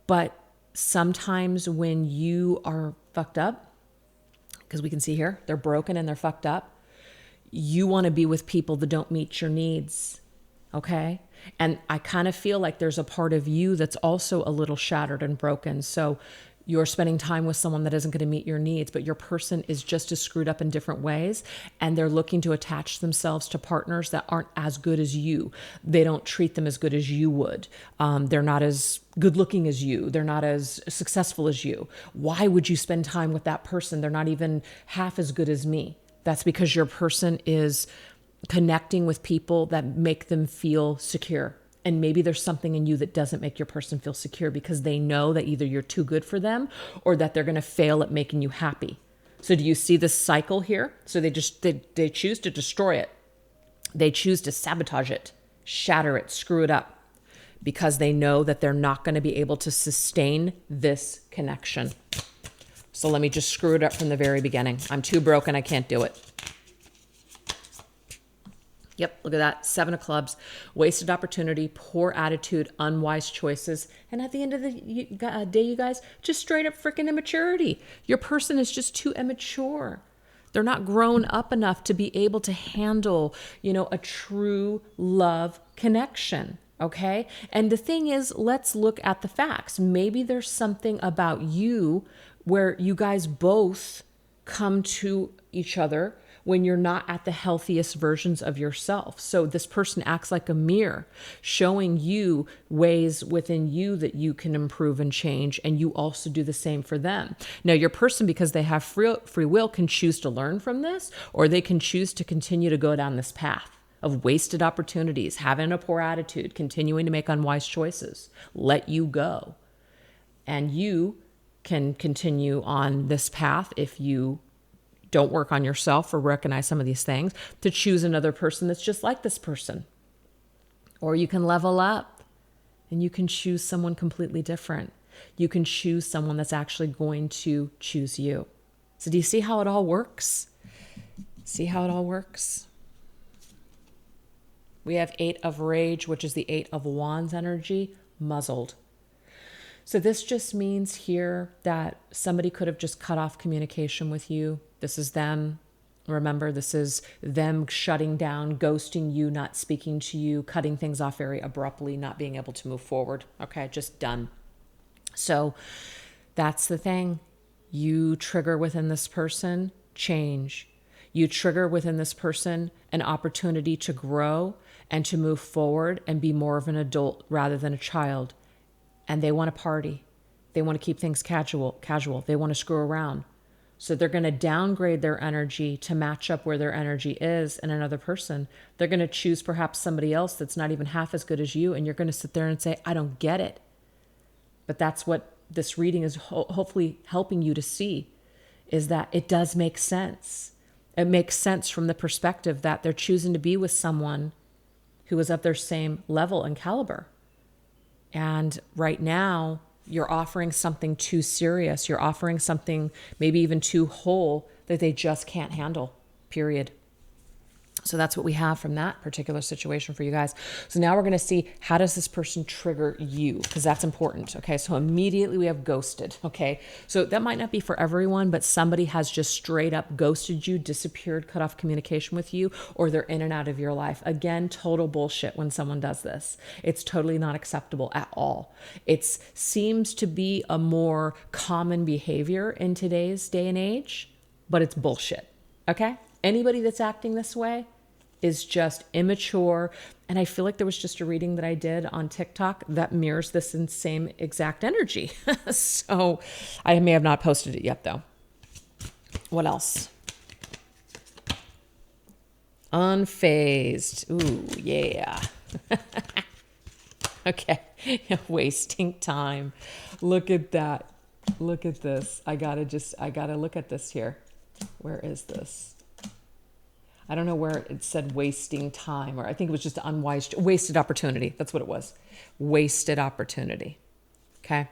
But sometimes when you are fucked up, because we can see here, they're broken and they're fucked up, you want to be with people that don't meet your needs, okay? And I kind of feel like there's a part of you that's also a little shattered and broken. So you're spending time with someone that isn't going to meet your needs, but your person is just as screwed up in different ways, and they're looking to attach themselves to partners that aren't as good as you. They don't treat them as good as you would. They're not as good looking as you. They're not as successful as you. Why would you spend time with that person? They're not even half as good as me. That's because your person is connecting with people that make them feel secure. And maybe there's something in you that doesn't make your person feel secure because they know that either you're too good for them or that they're going to fail at making you happy. So do you see this cycle here? So they choose to destroy it. They choose to sabotage it, shatter it, screw it up, because they know that they're not going to be able to sustain this connection. So let me just screw it up from the very beginning. I'm too broken. I can't do it. Yep, look at that. 7 of clubs, wasted opportunity, poor attitude, unwise choices. And at the end of the day, you guys, just straight up freaking immaturity. Your person is just too immature. They're not grown up enough to be able to handle, a true love connection. Okay. And the thing is, let's look at the facts. Maybe there's something about you where you guys both come to each other when you're not at the healthiest versions of yourself. So this person acts like a mirror, showing you ways within you that you can improve and change, and you also do the same for them. Now, your person, because they have free will, can choose to learn from this, or they can choose to continue to go down this path of wasted opportunities, having a poor attitude, continuing to make unwise choices, let you go. And you can continue on this path if you don't work on yourself or recognize some of these things, to choose another person that's just like this person. Or you can level up and you can choose someone completely different. You can choose someone that's actually going to choose you. So do you see how it all works? See how it all works? We have 8 of rage, which is the 8 of wands energy, muzzled. So this just means here that somebody could have just cut off communication with you. This is them. Remember, this is them shutting down, ghosting you, not speaking to you, cutting things off very abruptly, not being able to move forward. Okay, just done. So that's the thing. You trigger within this person change. You trigger within this person an opportunity to grow and to move forward and be more of an adult rather than a child. And they want to party. They want to keep things casual. They want to screw around. So they're going to downgrade their energy to match up where their energy is in another person. They're going to choose perhaps somebody else that's not even half as good as you. And you're going to sit there and say, I don't get it. But that's what this reading is hopefully helping you to see, is that it does make sense. It makes sense from the perspective that they're choosing to be with someone who is of their same level and caliber. And right now, you're offering something too serious. You're offering something maybe even too whole that they just can't handle, period. So that's what we have from that particular situation for you guys. So now we're going to see, how does this person trigger you? Because that's important. Okay. So immediately we have ghosted. Okay. So that might not be for everyone, but somebody has just straight up ghosted you, disappeared, cut off communication with you, or they're in and out of your life. Again, total bullshit when someone does this. It's totally not acceptable at all. It seems to be a more common behavior in today's day and age, but it's bullshit. Okay. Anybody that's acting this way is just immature. And I feel like there was just a reading that I did on TikTok that mirrors this in same exact energy. So I may have not posted it yet though. What else? Unfazed. Ooh, yeah. Okay. Wasting time. Look at that. Look at this. I gotta look at this here. Where is this? I don't know where it said wasting time, or I think it was just wasted opportunity. That's what it was. Wasted opportunity. Okay.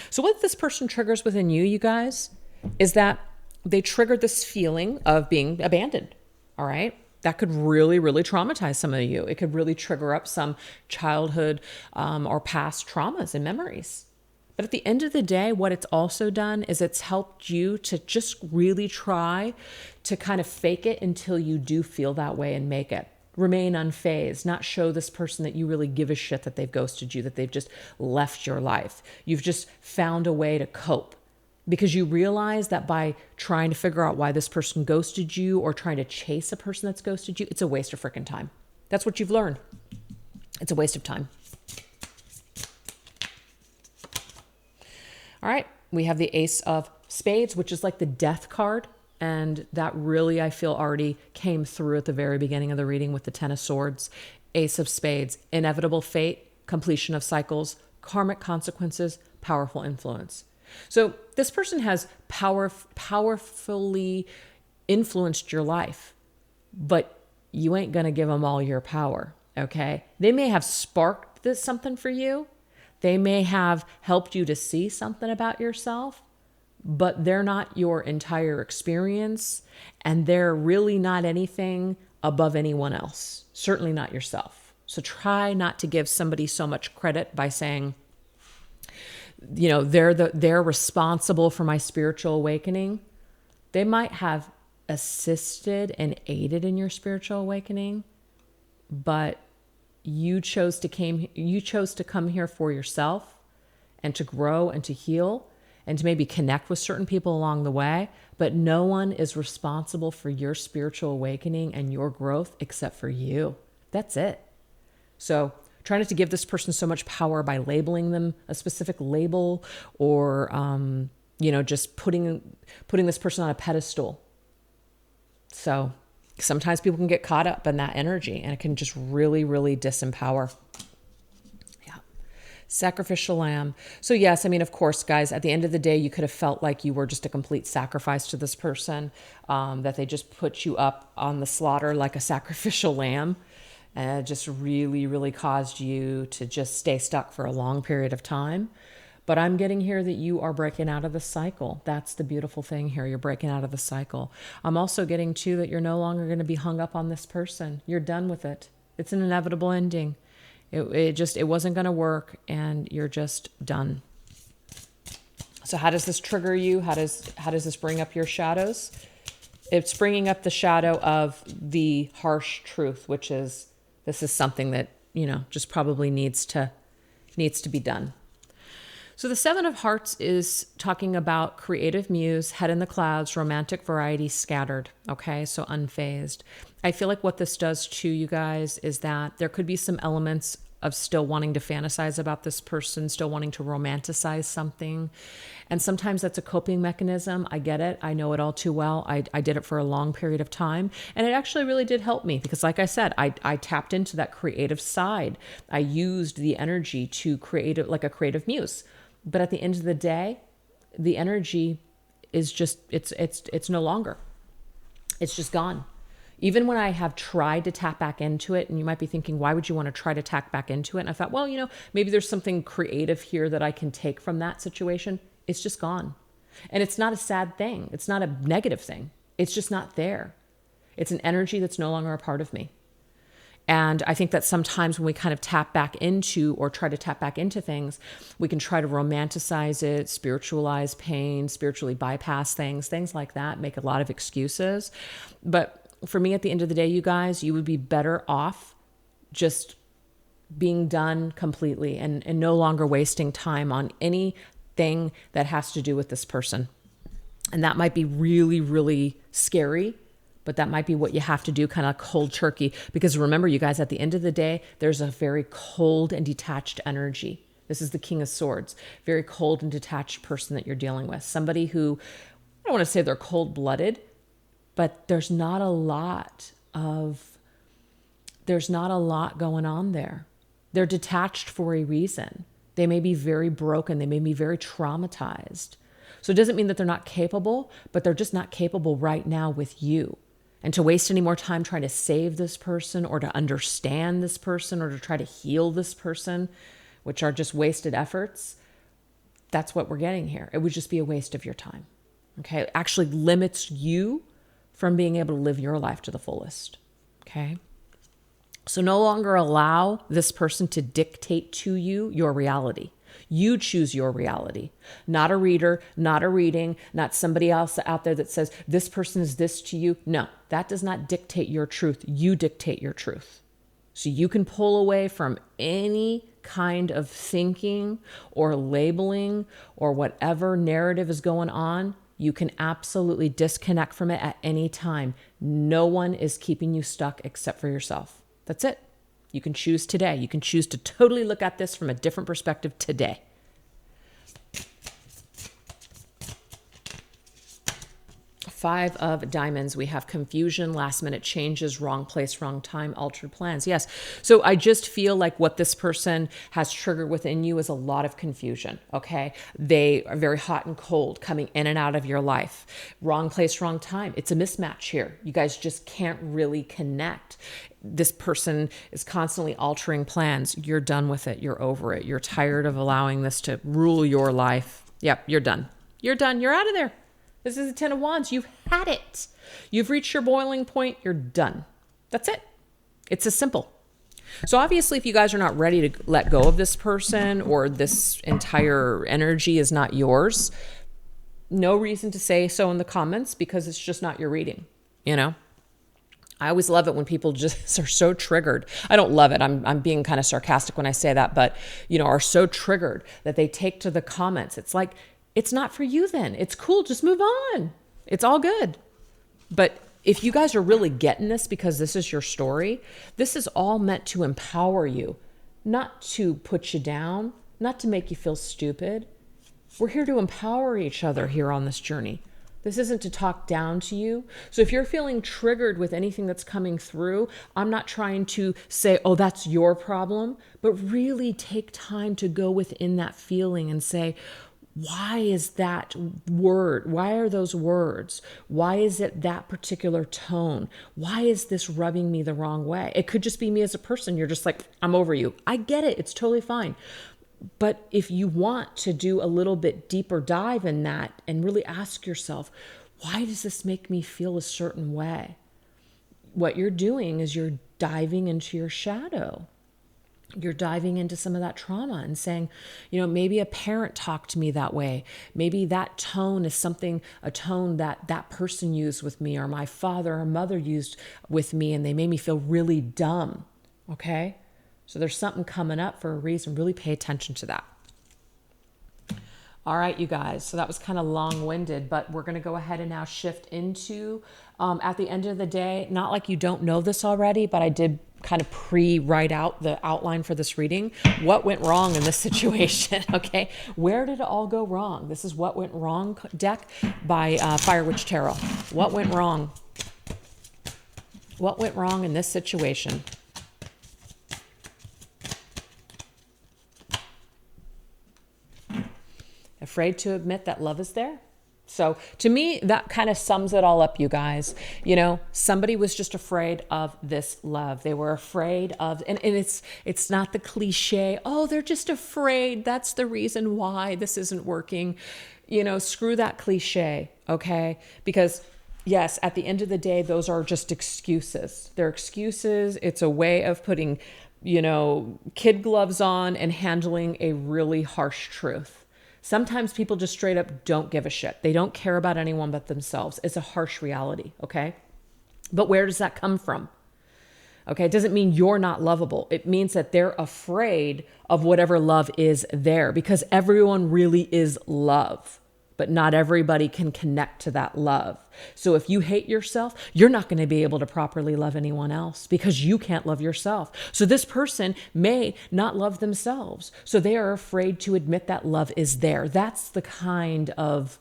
So what this person triggers within you, you guys, is that they triggered this feeling of being abandoned. All right. That could really, really traumatize some of you. It could really trigger up some childhood or past traumas and memories. But at the end of the day, what it's also done is it's helped you to just really try to kind of fake it until you do feel that way and make it. Remain unfazed, not show this person that you really give a shit that they've ghosted you, that they've just left your life. You've just found a way to cope because you realize that by trying to figure out why this person ghosted you or trying to chase a person that's ghosted you, it's a waste of freaking time. That's what you've learned. It's a waste of time. All right, we have the Ace of Spades, which is like the death card. And that really, I feel, already came through at the very beginning of the reading with the Ten of Swords. Ace of Spades, inevitable fate, completion of cycles, karmic consequences, powerful influence. So this person has powerfully influenced your life, but you ain't going to give them all your power, okay? They may have sparked something for you. They may have helped you to see something about yourself, but they're not your entire experience, and they're really not anything above anyone else, certainly not yourself. So try not to give somebody so much credit by saying, you know, they're responsible for my spiritual awakening. They might have assisted and aided in your spiritual awakening, but you chose to come here for yourself and to grow and to heal and to maybe connect with certain people along the way, but no one is responsible for your spiritual awakening and your growth except for you. That's it. So try not to give this person so much power by labeling them a specific label or, just putting this person on a pedestal. So sometimes people can get caught up in that energy and it can just really, really disempower. Yeah. Sacrificial lamb. So yes, I mean, of course, guys, at the end of the day, you could have felt like you were just a complete sacrifice to this person, that they just put you up on the slaughter like a sacrificial lamb. And it just really, really caused you to just stay stuck for a long period of time. But I'm getting here that you are breaking out of the cycle. That's the beautiful thing here. You're breaking out of the cycle. I'm also getting too that you're no longer going to be hung up on this person. You're done with it. It's an inevitable ending. It wasn't going to work and you're just done. So how does this trigger you? How does this bring up your shadows? It's bringing up the shadow of the harsh truth, which is this is something that, just probably needs to be done. So the Seven of Hearts is talking about creative muse, head in the clouds, romantic variety scattered. Okay, so unfazed. I feel like what this does to you guys is that there could be some elements of still wanting to fantasize about this person, still wanting to romanticize something. And sometimes that's a coping mechanism. I get it. I know it all too well. I did it for a long period of time. And it actually really did help me because, like I said, I tapped into that creative side. I used the energy to create like a creative muse. But at the end of the day, the energy is just, it's no longer. It's just gone. Even when I have tried to tap back into it, and you might be thinking, why would you want to try to tap back into it? And I thought, well, maybe there's something creative here that I can take from that situation. It's just gone. And it's not a sad thing. It's not a negative thing. It's just not there. It's an energy that's no longer a part of me. And I think that sometimes when we kind of tap back into or try to tap back into things, we can try to romanticize it, spiritualize pain, spiritually bypass things like that, make a lot of excuses. But for me, at the end of the day, you guys, you would be better off just being done completely and no longer wasting time on anything that has to do with this person. And that might be really, really scary, but that might be what you have to do, kind of cold turkey. Because remember, you guys, at the end of the day, there's a very cold and detached energy. This is the King of Swords, very cold and detached person that you're dealing with. Somebody who, I don't want to say they're cold-blooded, but there's not a lot going on there. They're detached for a reason. They may be very broken. They may be very traumatized. So it doesn't mean that they're not capable, but they're just not capable right now with you. And to waste any more time trying to save this person or to understand this person or to try to heal this person, which are just wasted efforts, that's what we're getting here. It would just be a waste of your time. Okay? It actually limits you from being able to live your life to the fullest. Okay? So no longer allow this person to dictate to you your reality. You choose your reality, not a reader, not a reading, not somebody else out there that says this person is this to you. No, that does not dictate your truth. You dictate your truth. So you can pull away from any kind of thinking or labeling or whatever narrative is going on. You can absolutely disconnect from it at any time. No one is keeping you stuck except for yourself. That's it. You can choose today. You can choose to totally look at this from a different perspective today. Five of Diamonds. We have confusion, last minute changes, wrong place, wrong time, altered plans. Yes. So I just feel like what this person has triggered within you is a lot of confusion. Okay. They are very hot and cold, coming in and out of your life. Wrong place, wrong time. It's a mismatch here. You guys just can't really connect. This person is constantly altering plans. You're done with it. You're over it. You're tired of allowing this to rule your life. Yep. You're done. You're done. You're out of there. This is the 10 of Wands. You've had it. You've reached your boiling point. You're done. That's it. It's as simple. So obviously, if you guys are not ready to let go of this person or this entire energy is not yours, no reason to say so in the comments because it's just not your reading, you know? I always love it when people just are so triggered. I don't love it. I'm being kind of sarcastic when I say that, but, are so triggered that they take to the comments. It's like, it's not for you then. It's cool. Just move on. It's all good. But if you guys are really getting this because this is your story, this is all meant to empower you, not to put you down, not to make you feel stupid. We're here to empower each other here on this journey. This isn't to talk down to you. So if you're feeling triggered with anything that's coming through, I'm not trying to say, oh, that's your problem, but really take time to go within that feeling and say, why is that word? Why are those words? Why is it that particular tone? Why is this rubbing me the wrong way? It could just be me as a person. You're just like, I'm over you. I get it. It's totally fine. But if you want to do a little bit deeper dive in that and really ask yourself, why does this make me feel a certain way? What you're doing is you're diving into your shadow. You're diving into some of that trauma and saying, maybe a parent talked to me that way. Maybe that tone is a tone that that person used with me or my father or mother used with me and they made me feel really dumb. Okay? So there's something coming up for a reason. Really pay attention to that. All right, you guys. So that was kind of long-winded, but we're going to go ahead and now shift into, at the end of the day, not like you don't know this already, but I did kind of pre-write out the outline for this reading. What went wrong in this situation? Okay. Where did it all go wrong? This is What Went Wrong deck by Fire Witch Tarot. What went wrong? What went wrong in this situation? Afraid to admit that love is there? So to me, that kind of sums it all up, you guys. You know, somebody was just afraid of this love. They were afraid of, and it's not the cliche, oh, they're just afraid. That's the reason why this isn't working. You know, screw that cliche, okay? Because yes, at the end of the day, those are just excuses. They're excuses. It's a way of putting, you know, kid gloves on and handling a really harsh truth. Sometimes people just straight up don't give a shit. They don't care about anyone but themselves. It's a harsh reality, okay? But where does that come from? Okay, it doesn't mean you're not lovable. It means that they're afraid of whatever love is there, because everyone really is love, but not everybody can connect to that love. So if you hate yourself, you're not going to be able to properly love anyone else because you can't love yourself. So this person may not love themselves. So they are afraid to admit that love is there. That's the kind of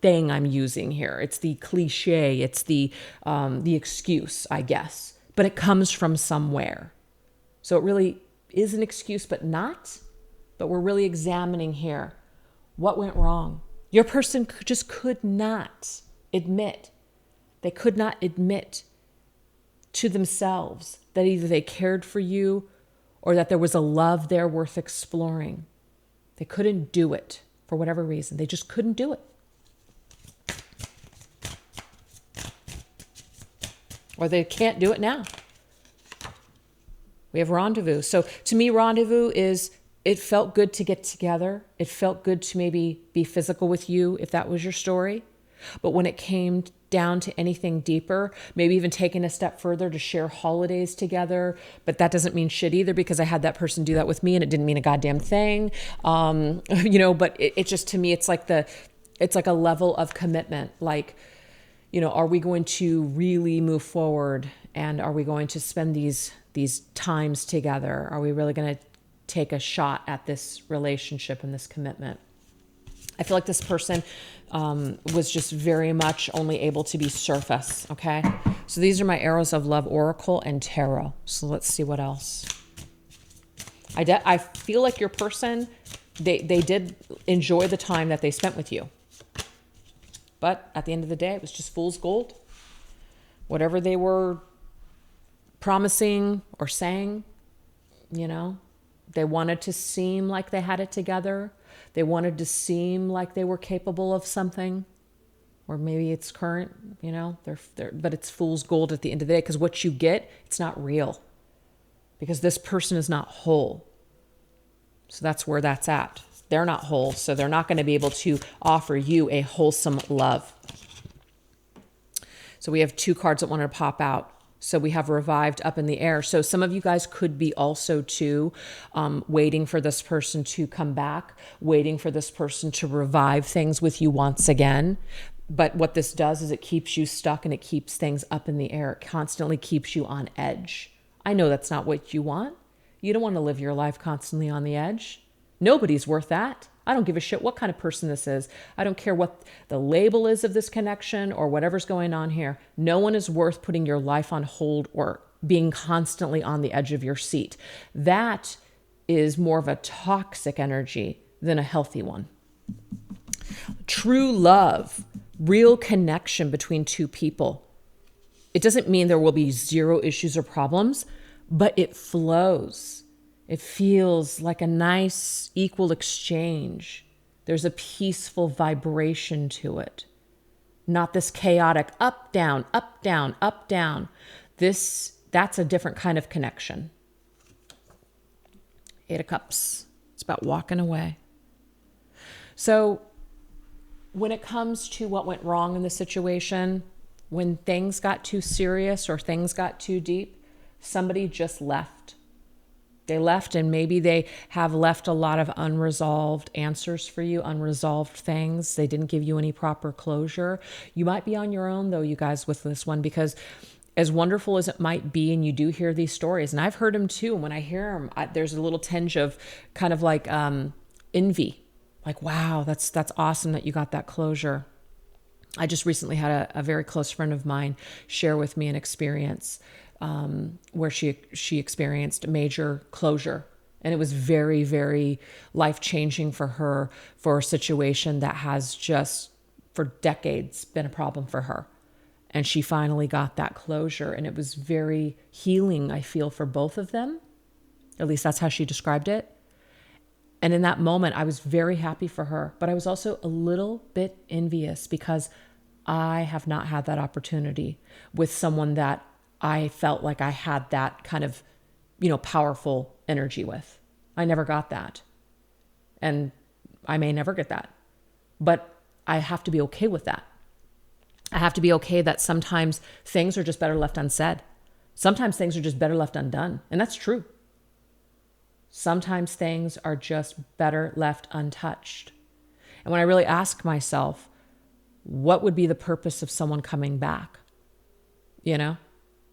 thing I'm using here. It's the cliche. It's the excuse, I guess. But it comes from somewhere. So it really is an excuse, but not. But we're really examining here. What went wrong? Your person just could not admit. They could not admit to themselves that either they cared for you or that there was a love there worth exploring. They couldn't do it for whatever reason. They just couldn't do it. Or they can't do it now. We have rendezvous. So to me, rendezvous is, it felt good to get together. It felt good to maybe be physical with you if that was your story. But when it came down to anything deeper, maybe even taking a step further to share holidays together, but that doesn't mean shit either because I had that person do that with me and it didn't mean a goddamn thing. You know, but it just, to me, it's like a level of commitment. Like, you know, are we going to really move forward? And are we going to spend these times together? Are we really going to take a shot at this relationship and this commitment? I feel like this person was just very much only able to be surface, okay? So these are my Arrows of Love Oracle and Tarot. So let's see what else. I feel like your person, they did enjoy the time that they spent with you. But at the end of the day, it was just fool's gold. Whatever they were promising or saying, you know, they wanted to seem like they had it together. They wanted to seem like they were capable of something, or maybe it's current, you know, but it's fool's gold at the end of the day, because what you get, it's not real, because this person is not whole. So that's where that's at. They're not whole, so they're not going to be able to offer you a wholesome love. So we have two cards that wanted to pop out. So we have Revived, Up in the Air. So some of you guys could be also too waiting for this person to come back, waiting for this person to revive things with you once again. But what this does is it keeps you stuck and it keeps things up in the air. It constantly keeps you on edge. I know that's not what you want. You don't want to live your life constantly on the edge. Nobody's worth that. I don't give a shit what kind of person this is. I don't care what the label is of this connection or whatever's going on here. No one is worth putting your life on hold or being constantly on the edge of your seat. That is more of a toxic energy than a healthy one. True love, real connection between two people. It doesn't mean there will be zero issues or problems, but it flows. It feels like a nice, equal exchange. There's a peaceful vibration to it. Not this chaotic up, down, up, down, up, down. That's a different kind of connection. 8 of Cups. It's about walking away. So when it comes to what went wrong in the situation, when things got too serious or things got too deep, somebody just left. They left, and maybe they have left a lot of unresolved answers for you, unresolved things. They didn't give you any proper closure. You might be on your own, though, you guys, with this one, because as wonderful as it might be, and you do hear these stories, and I've heard them too, and when I hear them, there's a little tinge of kind of like envy. Like, wow, that's awesome that you got that closure. I just recently had a very close friend of mine share with me an experience where she experienced major closure. And it was very, very life-changing for her, for a situation that has just for decades been a problem for her. And she finally got that closure. And it was very healing, I feel, for both of them. At least that's how she described it. And in that moment, I was very happy for her. But I was also a little bit envious because I have not had that opportunity with someone that I felt like I had that kind of, powerful energy with. I never got that. And I may never get that. But I have to be okay with that. I have to be okay that sometimes things are just better left unsaid. Sometimes things are just better left undone. And that's true. Sometimes things are just better left untouched. And when I really ask myself, what would be the purpose of someone coming back?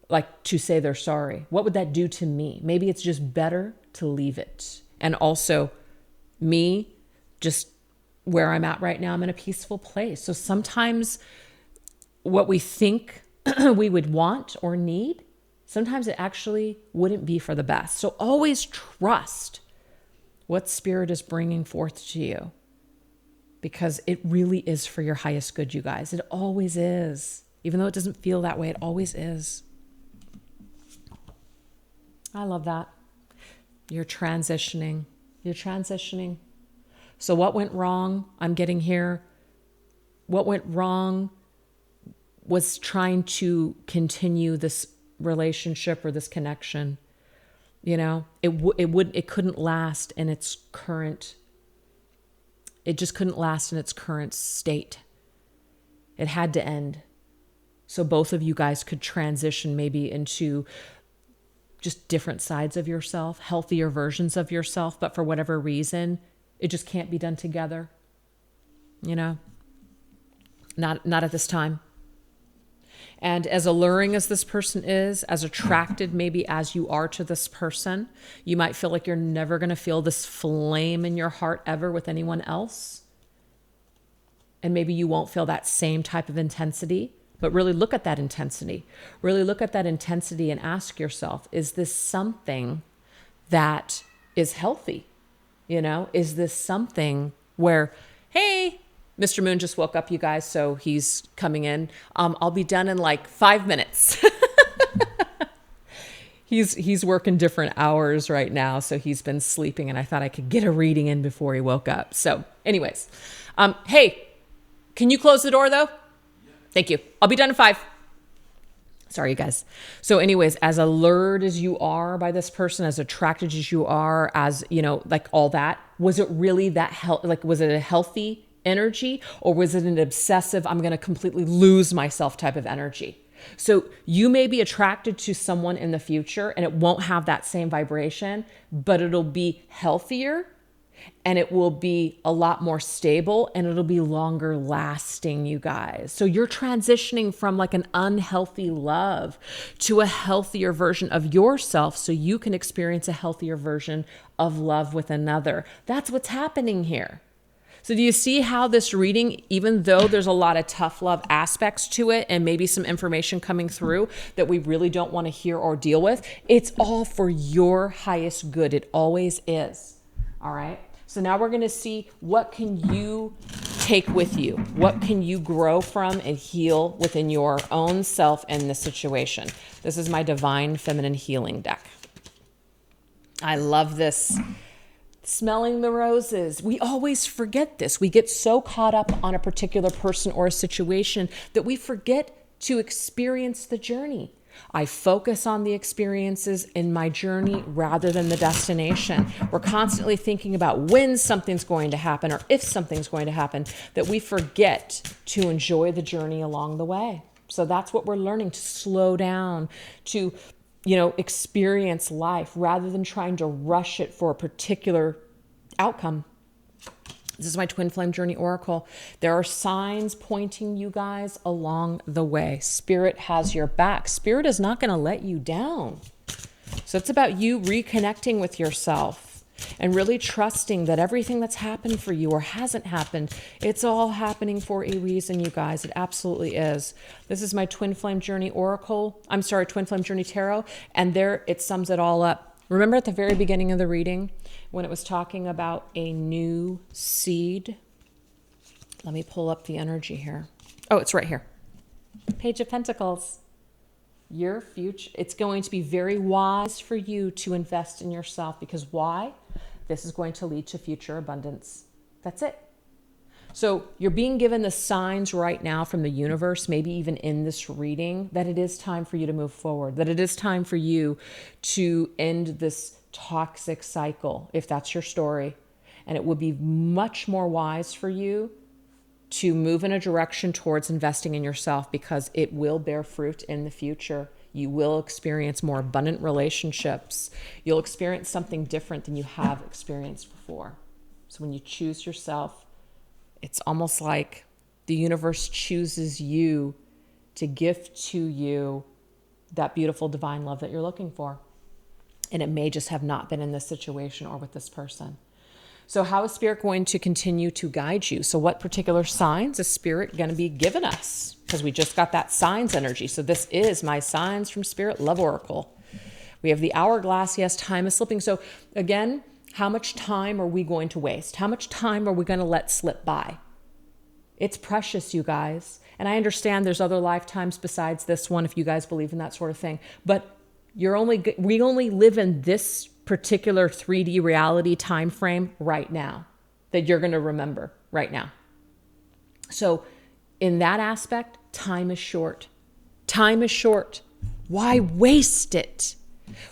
Like to say they're sorry. What would that do to me? Maybe it's just better to leave it. And also me, just where I'm at right now, I'm in a peaceful place. So sometimes what we think we would want or need, sometimes it actually wouldn't be for the best. So always trust what Spirit is bringing forth to you, because it really is for your highest good, you guys. It always is. Even though it doesn't feel that way, it always is. I love that. You're transitioning. You're transitioning. So what went wrong? I'm getting here. What went wrong was trying to continue this relationship or this connection. It couldn't last in its current. It just couldn't last in its current state. It had to end. So both of you guys could transition maybe into just different sides of yourself, healthier versions of yourself, but for whatever reason, it just can't be done together. Not at this time. And as alluring as this person is, as attracted maybe as you are to this person, you might feel like you're never going to feel this flame in your heart ever with anyone else. And maybe you won't feel that same type of intensity, but really look at that intensity. Really look at that intensity and ask yourself, is this something that is healthy? Is this something where, hey, Mr. Moon just woke up, you guys, so he's coming in. I'll be done in like 5 minutes. He's working different hours right now, so he's been sleeping, and I thought I could get a reading in before he woke up. So anyways, hey, can you close the door though? Thank you. I'll be done in 5. Sorry, you guys. So anyways, as allured as you are by this person, as attracted as you are, as, like all that, was it really that was it a healthy energy, or was it an obsessive, I'm going to completely lose myself type of energy? So you may be attracted to someone in the future and it won't have that same vibration, but it'll be healthier and it will be a lot more stable and it'll be longer lasting, you guys. So you're transitioning from like an unhealthy love to a healthier version of yourself so you can experience a healthier version of love with another. That's what's happening here. So do you see how this reading, even though there's a lot of tough love aspects to it and maybe some information coming through that we really don't want to hear or deal with, it's all for your highest good. It always is. All right. So now we're going to see, what can you take with you? What can you grow from and heal within your own self in this situation? This is my Divine Feminine Healing deck. I love this. Smelling the roses. We always forget this. We get so caught up on a particular person or a situation that we forget to experience the journey. I focus on the experiences in my journey rather than the destination. We're constantly thinking about when something's going to happen or if something's going to happen, that we forget to enjoy the journey along the way. So that's what we're learning, to slow down, to experience life rather than trying to rush it for a particular outcome. This is my twin flame journey oracle. There are signs pointing you guys along the way. Spirit has your back. Spirit is not going to let you down. So it's about you reconnecting with yourself and really trusting that everything that's happened for you or hasn't happened, it's all happening for a reason, you guys. It absolutely is. This is my twin flame journey oracle. I'm sorry, twin flame journey tarot. And there it sums it all up. Remember at the very beginning of the reading when it was talking about a new seed? Let me pull up the energy here. Oh, it's right here. Page of Pentacles. Your future, it's going to be very wise for you to invest in yourself because why? This is going to lead to future abundance. That's it. So you're being given the signs right now from the universe, maybe even in this reading, that it is time for you to move forward, that it is time for you to end this toxic cycle, if that's your story. And it would be much more wise for you to move in a direction towards investing in yourself because it will bear fruit in the future. You will experience more abundant relationships. You'll experience something different than you have experienced before. So when you choose yourself, it's almost like the universe chooses you to gift to you that beautiful divine love that you're looking for. And it may just have not been in this situation or with this person. So how is Spirit going to continue to guide you? So what particular signs is Spirit going to be giving us? Because we just got that signs energy. So this is my Signs from Spirit Love Oracle. We have the hourglass. Yes, time is slipping. So again, how much time are we going to waste? How much time are we going to let slip by? It's precious, you guys. And I understand there's other lifetimes besides this one, if you guys believe in that sort of thing. But we only live in this particular 3D reality time frame right now that you're going to remember right now. So in that aspect, time is short. Time is short. Why waste it?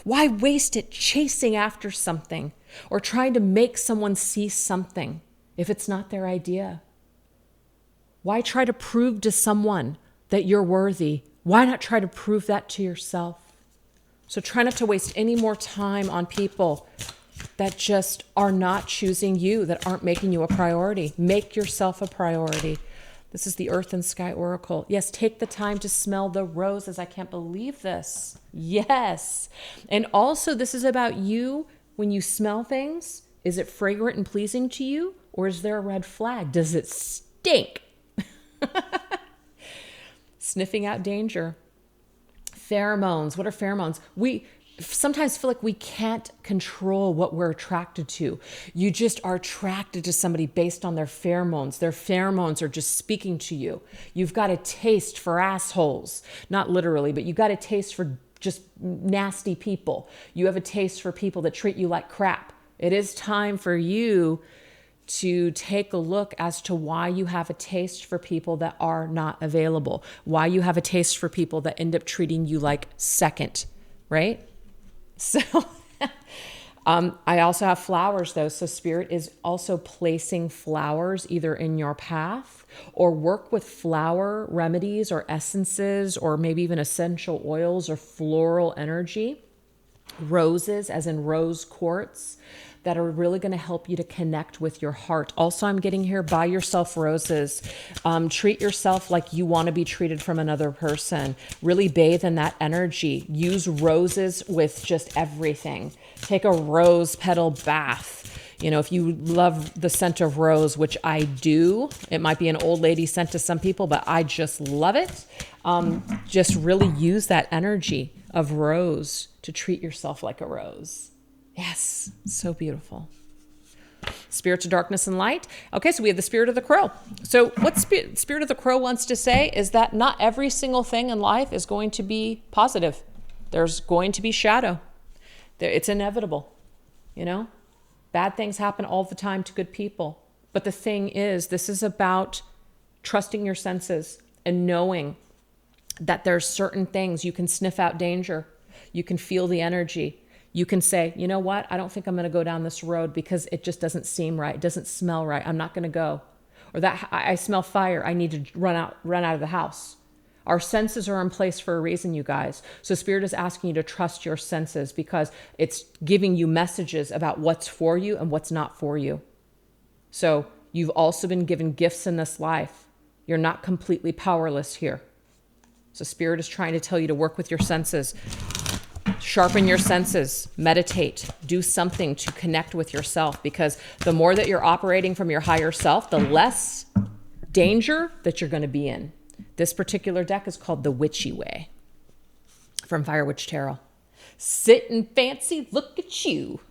Why waste it chasing after something or trying to make someone see something if it's not their idea? Why try to prove to someone that you're worthy? Why not try to prove that to yourself? So try not to waste any more time on people that just are not choosing you, that aren't making you a priority. Make yourself a priority. This is the Earth and Sky Oracle. Yes, take the time to smell the roses. I can't believe this. Yes. And also this is about you. When you smell things, is it fragrant and pleasing to you? Or is there a red flag? Does it stink? Sniffing out danger. Pheromones. What are pheromones? We sometimes feel like we can't control what we're attracted to. You just are attracted to somebody based on their pheromones. Their pheromones are just speaking to you. You've got a taste for assholes. Not literally, but you've got a taste for just nasty people. You have a taste for people that treat you like crap. It is time for you to take a look as to why you have a taste for people that are not available, why you have a taste for people that end up treating you like second, right? So I also have flowers though. So Spirit is also placing flowers either in your path or work with flower remedies or essences or maybe even essential oils or floral energy. Roses, as in rose quartz, that are really going to help you to connect with your heart. Also, I'm getting here, buy yourself roses. Treat yourself like you want to be treated from another person. Really bathe in that energy. Use roses with just everything. Take a rose petal bath. You know, if you love the scent of rose, which I do, it might be an old lady scent to some people, but I just love it. Just really use that energy of rose to treat yourself like a rose. Yes, so beautiful. Spirits of darkness and light. Okay, so we have the Spirit of the Crow. So what Spirit of the Crow wants to say is that not every single thing in life is going to be positive. There's going to be shadow. It's inevitable, you know? Bad things happen all the time to good people. But the thing is, this is about trusting your senses and knowing that there's certain things you can sniff out danger. You can feel the energy. You can say, you know what? I don't think I'm going to go down this road because it just doesn't seem right. It doesn't smell right. I'm not going to go. Or that I smell fire. I need to run out of the house. Our senses are in place for a reason, you guys. So Spirit is asking you to trust your senses because it's giving you messages about what's for you and what's not for you. So you've also been given gifts in this life. You're not completely powerless here. So Spirit is trying to tell you to work with your senses. Sharpen your senses, meditate, do something to connect with yourself, because the more that you're operating from your higher self, the less danger that you're going to be in. This particular deck is called the Witchy Way from Fire Witch Tarot. Sitting fancy, look at you.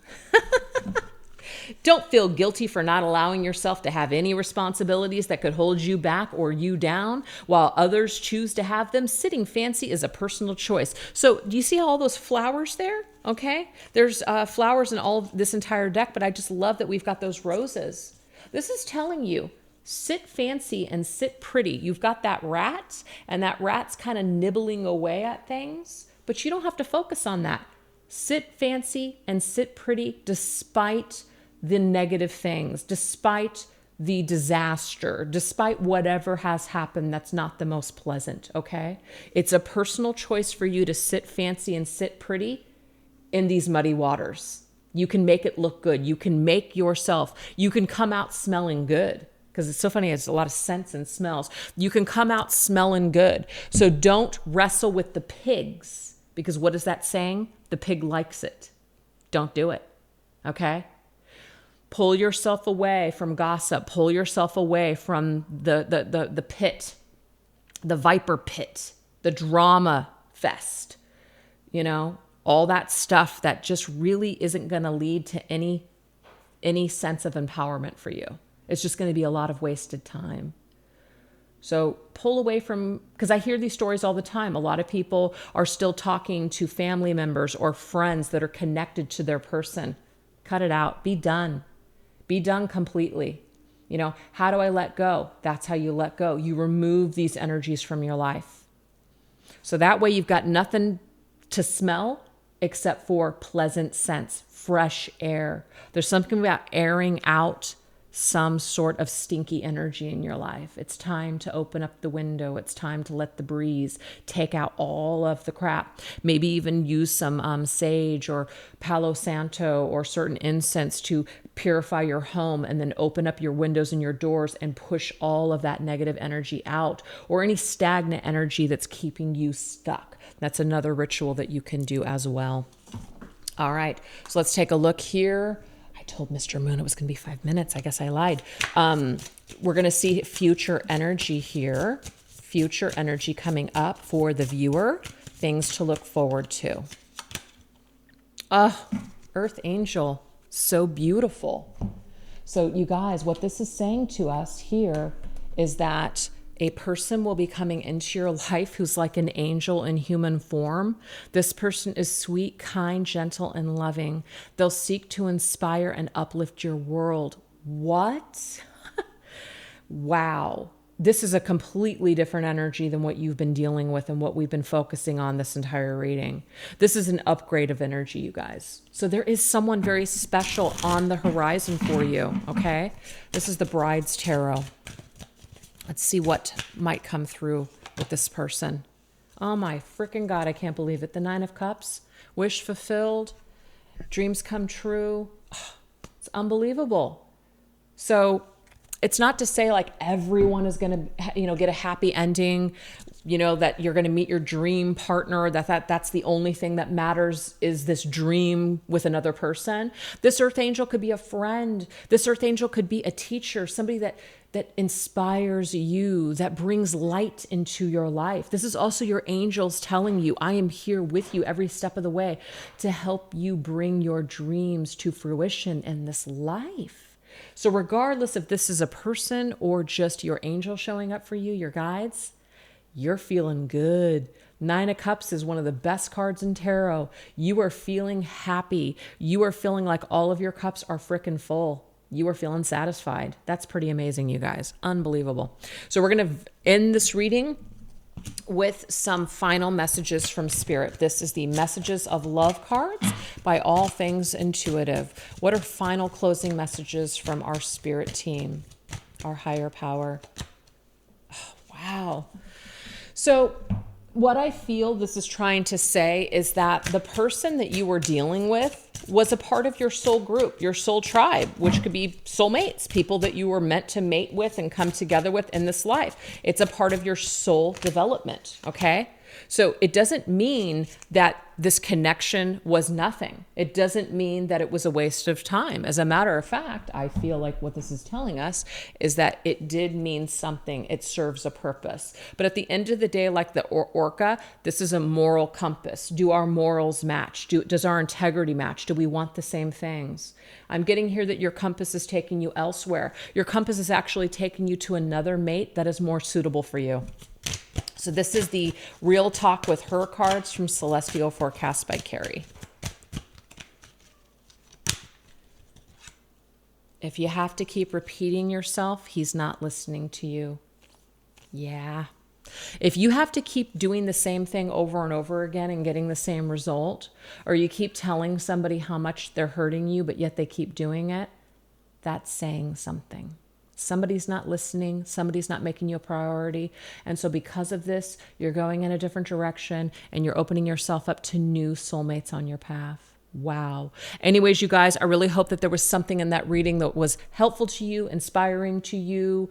Don't feel guilty for not allowing yourself to have any responsibilities that could hold you back or you down while others choose to have them. Sitting fancy is a personal choice. So do you see all those flowers there? Okay. There's flowers in all of this entire deck, but I just love that we've got those roses. This is telling you, sit fancy and sit pretty. You've got that rat, and that rat's kind of nibbling away at things, but you don't have to focus on that. Sit fancy and sit pretty despite the negative things, despite the disaster, despite whatever has happened that's not the most pleasant, okay? It's a personal choice for you to sit fancy and sit pretty in these muddy waters. You can make it look good. You can make yourself, you can come out smelling good, because it's so funny, it's a lot of scents and smells. You can come out smelling good. So don't wrestle with the pigs, because what is that saying? The pig likes it. Don't do it, okay? Pull yourself away from gossip. Pull yourself away from the pit, the viper pit, the drama fest, you know, all that stuff that just really isn't going to lead to any sense of empowerment for you. It's just going to be a lot of wasted time. So pull away from, because I hear these stories all the time. A lot of people are still talking to family members or friends that are connected to their person. Cut it out. Be done. Be done completely. You know, how do I let go? That's how you let go. You remove these energies from your life. So that way you've got nothing to smell except for pleasant scents, fresh air. There's something about airing out some sort of stinky energy in your life. It's time to open up the window. It's time to let the breeze take out all of the crap. Maybe even use some sage or Palo Santo or certain incense to purify your home, and then open up your windows and your doors and push all of that negative energy out, or any stagnant energy that's keeping you stuck. That's another ritual that you can do as well. All right, so let's take a look here. I told Mr. Moon it was going to be 5 minutes. I guess I lied. We're going to see future energy here. Future energy coming up for the viewer. Things to look forward to. Earth Angel. So beautiful. So you guys, what this is saying to us here is that a person will be coming into your life who's like an angel in human form. This person is sweet, kind, gentle, and loving. They'll seek to inspire and uplift your world. What? Wow. This is a completely different energy than what you've been dealing with and what we've been focusing on this entire reading. This is an upgrade of energy, you guys. So there is someone very special on the horizon for you, okay? This is the Bride's Tarot. Let's see what might come through with this person. Oh my freaking God, I can't believe it. The Nine of Cups, wish fulfilled, dreams come true. Oh, it's unbelievable. So it's not to say like everyone is going to, get a happy ending, that you're going to meet your dream partner, that's the only thing that matters is this dream with another person. This Earth Angel could be a friend. This Earth Angel could be a teacher, somebody that inspires you, that brings light into your life. This is also your angels telling you, I am here with you every step of the way to help you bring your dreams to fruition in this life. So regardless if this is a person or just your angel showing up for you, your guides, you're feeling good. Nine of Cups is one of the best cards in tarot. You are feeling happy. You are feeling like all of your cups are freaking full. You are feeling satisfied. That's pretty amazing, you guys. Unbelievable. So we're going to end this reading with some final messages from Spirit. This is the Messages of Love cards by All Things Intuitive. What are final closing messages from our Spirit team, our higher power? Oh, wow. So what I feel this is trying to say is that the person that you were dealing with was a part of your soul group, your soul tribe, which could be soulmates, people that you were meant to mate with and come together with in this life. It's a part of your soul development, okay? So it doesn't mean that this connection was nothing. It doesn't mean that it was a waste of time. As a matter of fact, I feel like what this is telling us is that it did mean something. It serves a purpose. But at the end of the day, like the orca, this is a moral compass. Do our morals match? Does our integrity match? Do we want the same things? I'm getting here that your compass is taking you elsewhere. Your compass is actually taking you to another mate that is more suitable for you. So this is the Real Talk with Her cards from Celestial Forecast by Carrie. If you have to keep repeating yourself, he's not listening to you. Yeah. If you have to keep doing the same thing over and over again and getting the same result, or you keep telling somebody how much they're hurting you, but yet they keep doing it, that's saying something. Somebody's not listening. Somebody's not making you a priority. And so because of this, you're going in a different direction and you're opening yourself up to new soulmates on your path. Wow. Anyways, you guys, I really hope that there was something in that reading that was helpful to you, inspiring to you,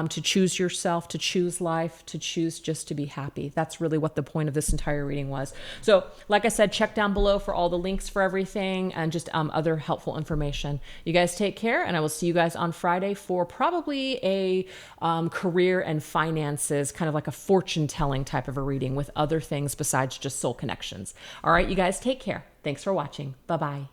to choose yourself, to choose life, to choose just to be happy. That's really what the point of this entire reading was. So like I said, check down below for all the links for everything and just other helpful information. You guys take care, and I will see you guys on Friday for probably a career and finances, kind of like a fortune telling type of a reading with other things besides just soul connections. All right, you guys take care. Thanks for watching. Bye-bye.